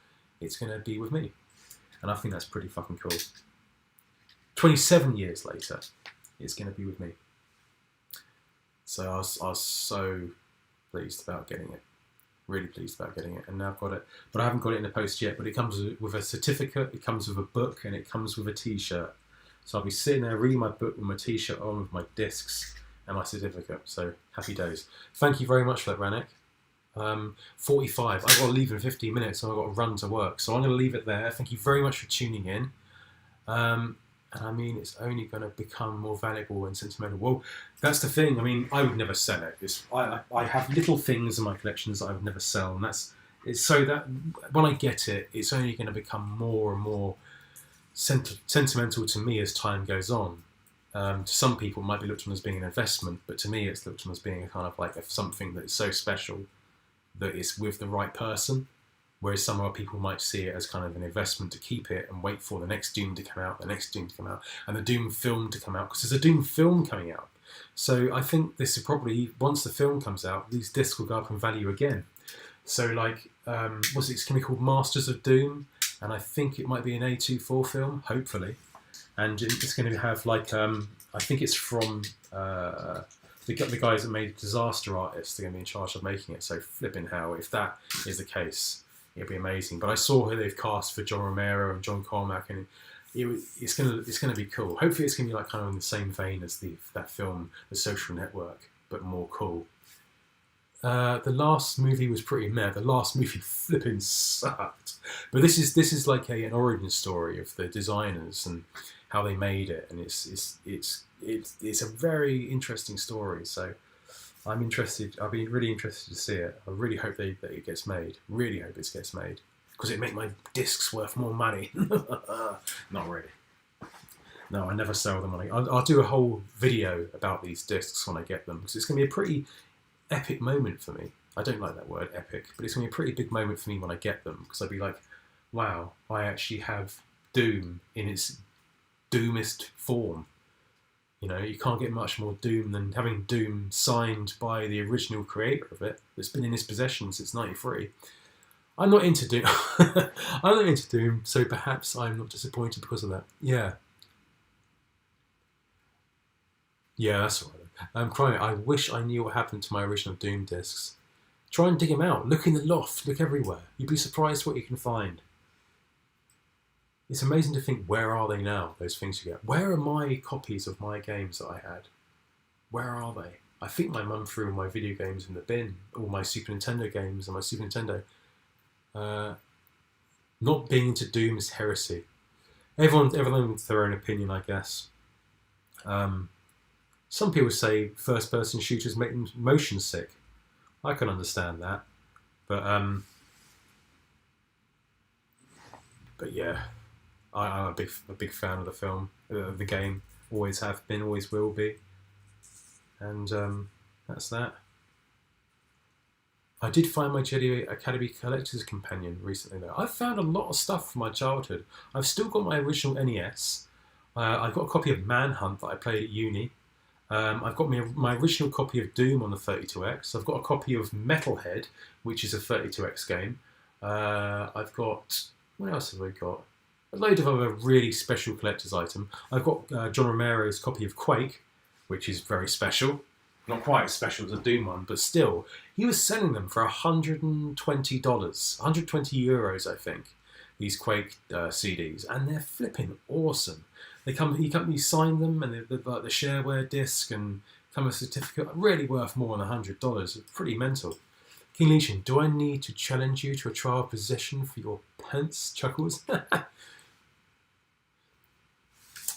S1: it's going to be with me. And I think that's pretty fucking cool. 27 years later, it's going to be with me. So I was so pleased about getting it. Really pleased about getting it. And now I've got it. But I haven't got it in the post yet. But it comes with a certificate, it comes with a book, and it comes with a t-shirt. So I'll be sitting there reading my book with my t-shirt on, with my discs and my certificate. So happy days. Thank you very much for that, Ranik. 45. I've got to leave in 15 minutes and I've got to run to work. So I'm going to leave it there. Thank you very much for tuning in. And I mean, it's only going to become more valuable and sentimental. Well, that's the thing. I mean, I would never sell it. I have little things in my collections that I would never sell. And it's so that when I get it, it's only going to become more and more sentimental to me as time goes on. To some people, it might be looked on as being an investment, but to me, it's looked on as being a kind of like something that is so special that it's with the right person, whereas some other people might see it as kind of an investment to keep it and wait for the next Doom to come out, and the Doom film to come out, because there's a Doom film coming out. So I think this is probably, once the film comes out, these discs will go up in value again. So like, it's going to be called Masters of Doom, and I think it might be an A24 film, hopefully. And it's going to have like, I think it's from... the guys that made Disaster Artist are going to be in charge of making it, so flipping hell, if that is the case, it'll be amazing. But I saw who they've cast for John Romero and John Cormack, and it's going to be cool. Hopefully it's going to be like kind of in the same vein as that film, The Social Network, but more cool. The last movie was pretty meh. The last movie flipping sucked. But this is like an origin story of the designers and how they made it, and it's a very interesting story. So I'm interested. I'll be really interested to see it. I really hope that it gets made. Really hope it gets made, because it make my discs worth more money. Not really. No, I never sell them. I'll do a whole video about these discs when I get them, because it's going to be a pretty epic moment for me. I don't like that word, epic, but it's going to be a pretty big moment for me when I get them, because I'll be like, wow, I actually have Doom in its Doomist form. You know, you can't get much more Doom than having Doom signed by the original creator of it, that's been in his possession since '93. I'm not into Doom. I'm not into Doom, so perhaps I'm not disappointed because of that. Yeah, that's all right. I'm crying. I wish I knew what happened to my original Doom discs. Try and dig them out. Look in the loft. Look everywhere. You'd be surprised what you can find. It's amazing to think, where are they now, those things you get? Where are my copies of my games that I had? Where are they? I think my mum threw all my video games in the bin, all my Super Nintendo games and my Super Nintendo. Not being into Doom is heresy. Everyone with their own opinion, I guess. Some people say first-person shooters make them motion sick. I can understand that. But yeah. I'm a big fan of the film, the game. Always have been, always will be. And that's that. I did find my Jedi Academy Collector's Companion recently, though. I've found a lot of stuff from my childhood. I've still got my original NES. I've got a copy of Manhunt that I played at uni. I've got my original copy of Doom on the 32X. I've got a copy of Metalhead, which is a 32X game. I've got... What else have I got? A load of other really special collector's item. I've got John Romero's copy of Quake, which is very special. Not quite as special as a Doom one, but still. He was selling them for $120. 120 euros, I think. These Quake CDs. And they're flipping awesome. He signed them, and the shareware disc and come with a certificate. Really worth more than $100. It's pretty mental. King Legion, do I need to challenge you to a trial position for your pence? Chuckles.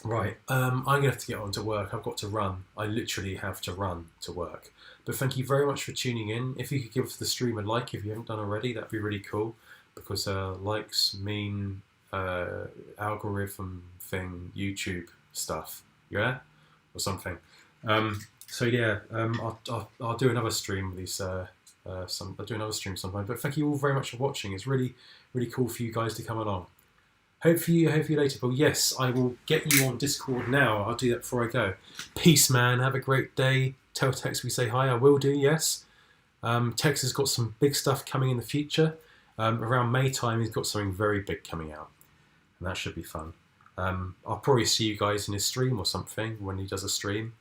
S1: Right, I'm going to have to get on to work. I've got to run. I literally have to run to work. But thank you very much for tuning in. If you could give the stream a like if you haven't done already, that'd be really cool. Because likes mean algorithm thing, YouTube stuff, yeah? Or something. So yeah, I'll do another stream with these. I'll do another stream sometime. But thank you all very much for watching. It's really, really cool for you guys to come along. Hopefully later, but yes, I will get you on Discord now. I'll do that before I go. Peace, man. Have a great day. Tell Tex we say hi. I will do, yes. Tex has got some big stuff coming in the future. Around May time, he's got something very big coming out. And that should be fun. I'll probably see you guys in his stream or something when he does a stream.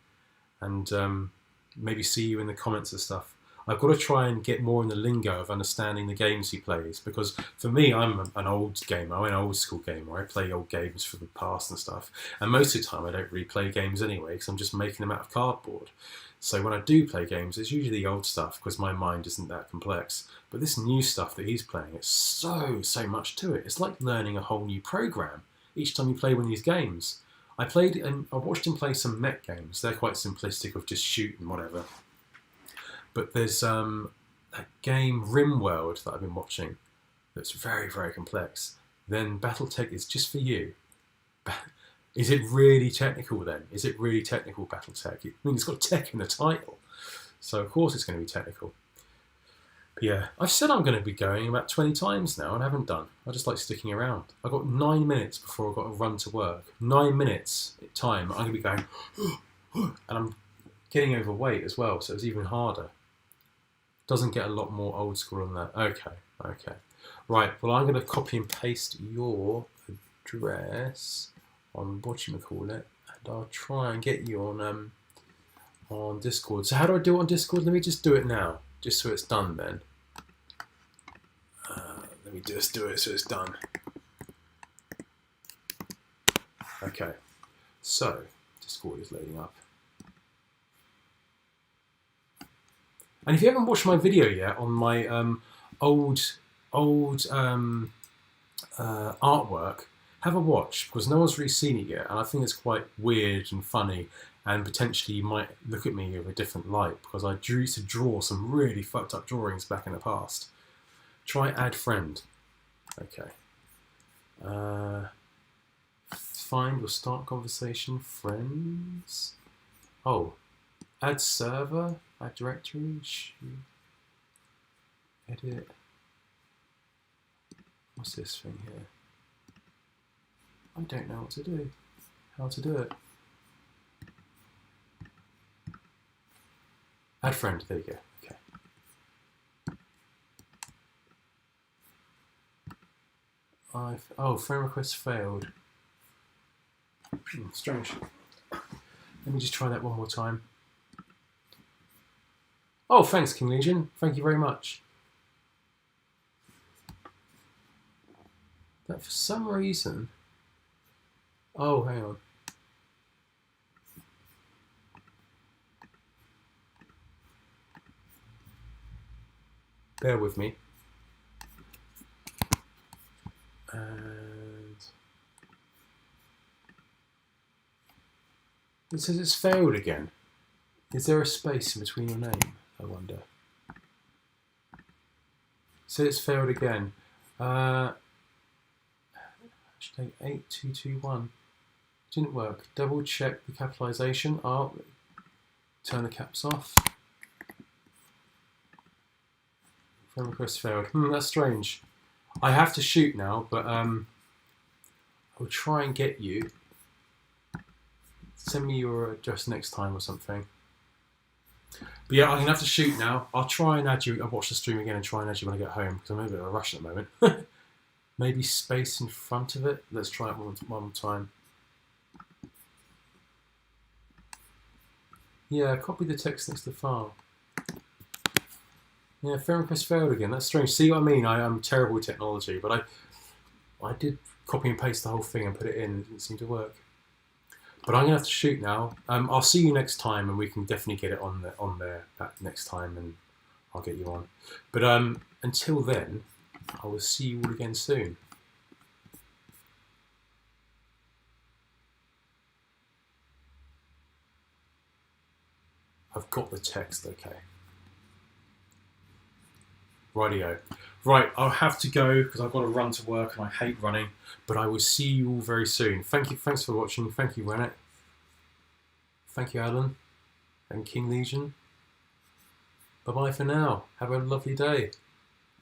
S1: And maybe see you in the comments and stuff. I've got to try and get more in the lingo of understanding the games he plays, because for me, I'm an old gamer. I'm an old school gamer. I play old games from the past and stuff. And most of the time, I don't really play games anyway, because I'm just making them out of cardboard. So when I do play games, it's usually the old stuff, because my mind isn't that complex. But this new stuff that he's playing, it's so much to it. It's like learning a whole new program each time you play one of these games. I watched him play some mech games. They're quite simplistic of just shoot and whatever. But there's a game, RimWorld, that I've been watching that's very, very complex. Then Battletech is just for you. Is it really technical then? Is it really technical, Battletech? I mean, it's got tech in the title. So, of course, it's going to be technical. But yeah, I've said I'm going to be going about 20 times now and I haven't done. I just like sticking around. I've got 9 minutes before I've got to run to work. 9 minutes time. I'm going to be going... and I'm getting overweight as well, so it's even harder. Doesn't get a lot more old school on that. Okay. Right, well, I'm going to copy and paste your address on whatchamacallit, and I'll try and get you on Discord. So how do I do it on Discord? Let me just do it now, just so it's done then. Let me just do it so it's done. Okay, so Discord is loading up. And if you haven't watched my video yet on my old artwork, have a watch, because no one's really seen it yet, and I think it's quite weird and funny, and potentially you might look at me with a different light, because I used to draw some really fucked up drawings back in the past. Try add friend. Okay. Find or start conversation, friends. Oh, add server. Add directory, edit. What's this thing here? I don't know what to do. How to do it. Add friend, there you go. Okay. Oh, friend request failed. Strange. Let me just try that one more time. Oh, thanks, King Legion. Thank you very much. But for some reason... Oh, hang on. Bear with me. And... it says it's failed again. Is there a space in between your name? I wonder. So it's failed again. Hashtag 8221. Didn't work. Double check the capitalization. Oh, turn the caps off. Friend request failed. That's strange. I have to shoot now, but I'll try and get you. Send me your address next time or something. But yeah, I'm going to have to shoot now. I'll try and add you. I'll watch the stream again and try and add you when I get home, because I'm in a bit of a rush at the moment. Maybe space in front of it. Let's try it one more time. Yeah, copy the text next to the file. Yeah, friend request failed again. That's strange. See what I mean? I'm terrible with technology, but I did copy and paste the whole thing and put it in, and it didn't seem to work. But I'm going to have to shoot now. I'll see you next time, and we can definitely get it on there that next time, and I'll get you on. But until then, I will see you all again soon. I've got the text, okay. Rightio. Right, I'll have to go because I've got to run to work and I hate running. But I will see you all very soon. Thank you. Thanks for watching. Thank you, Rennet. Thank you, Alan. And King Legion. Bye-bye for now. Have a lovely day.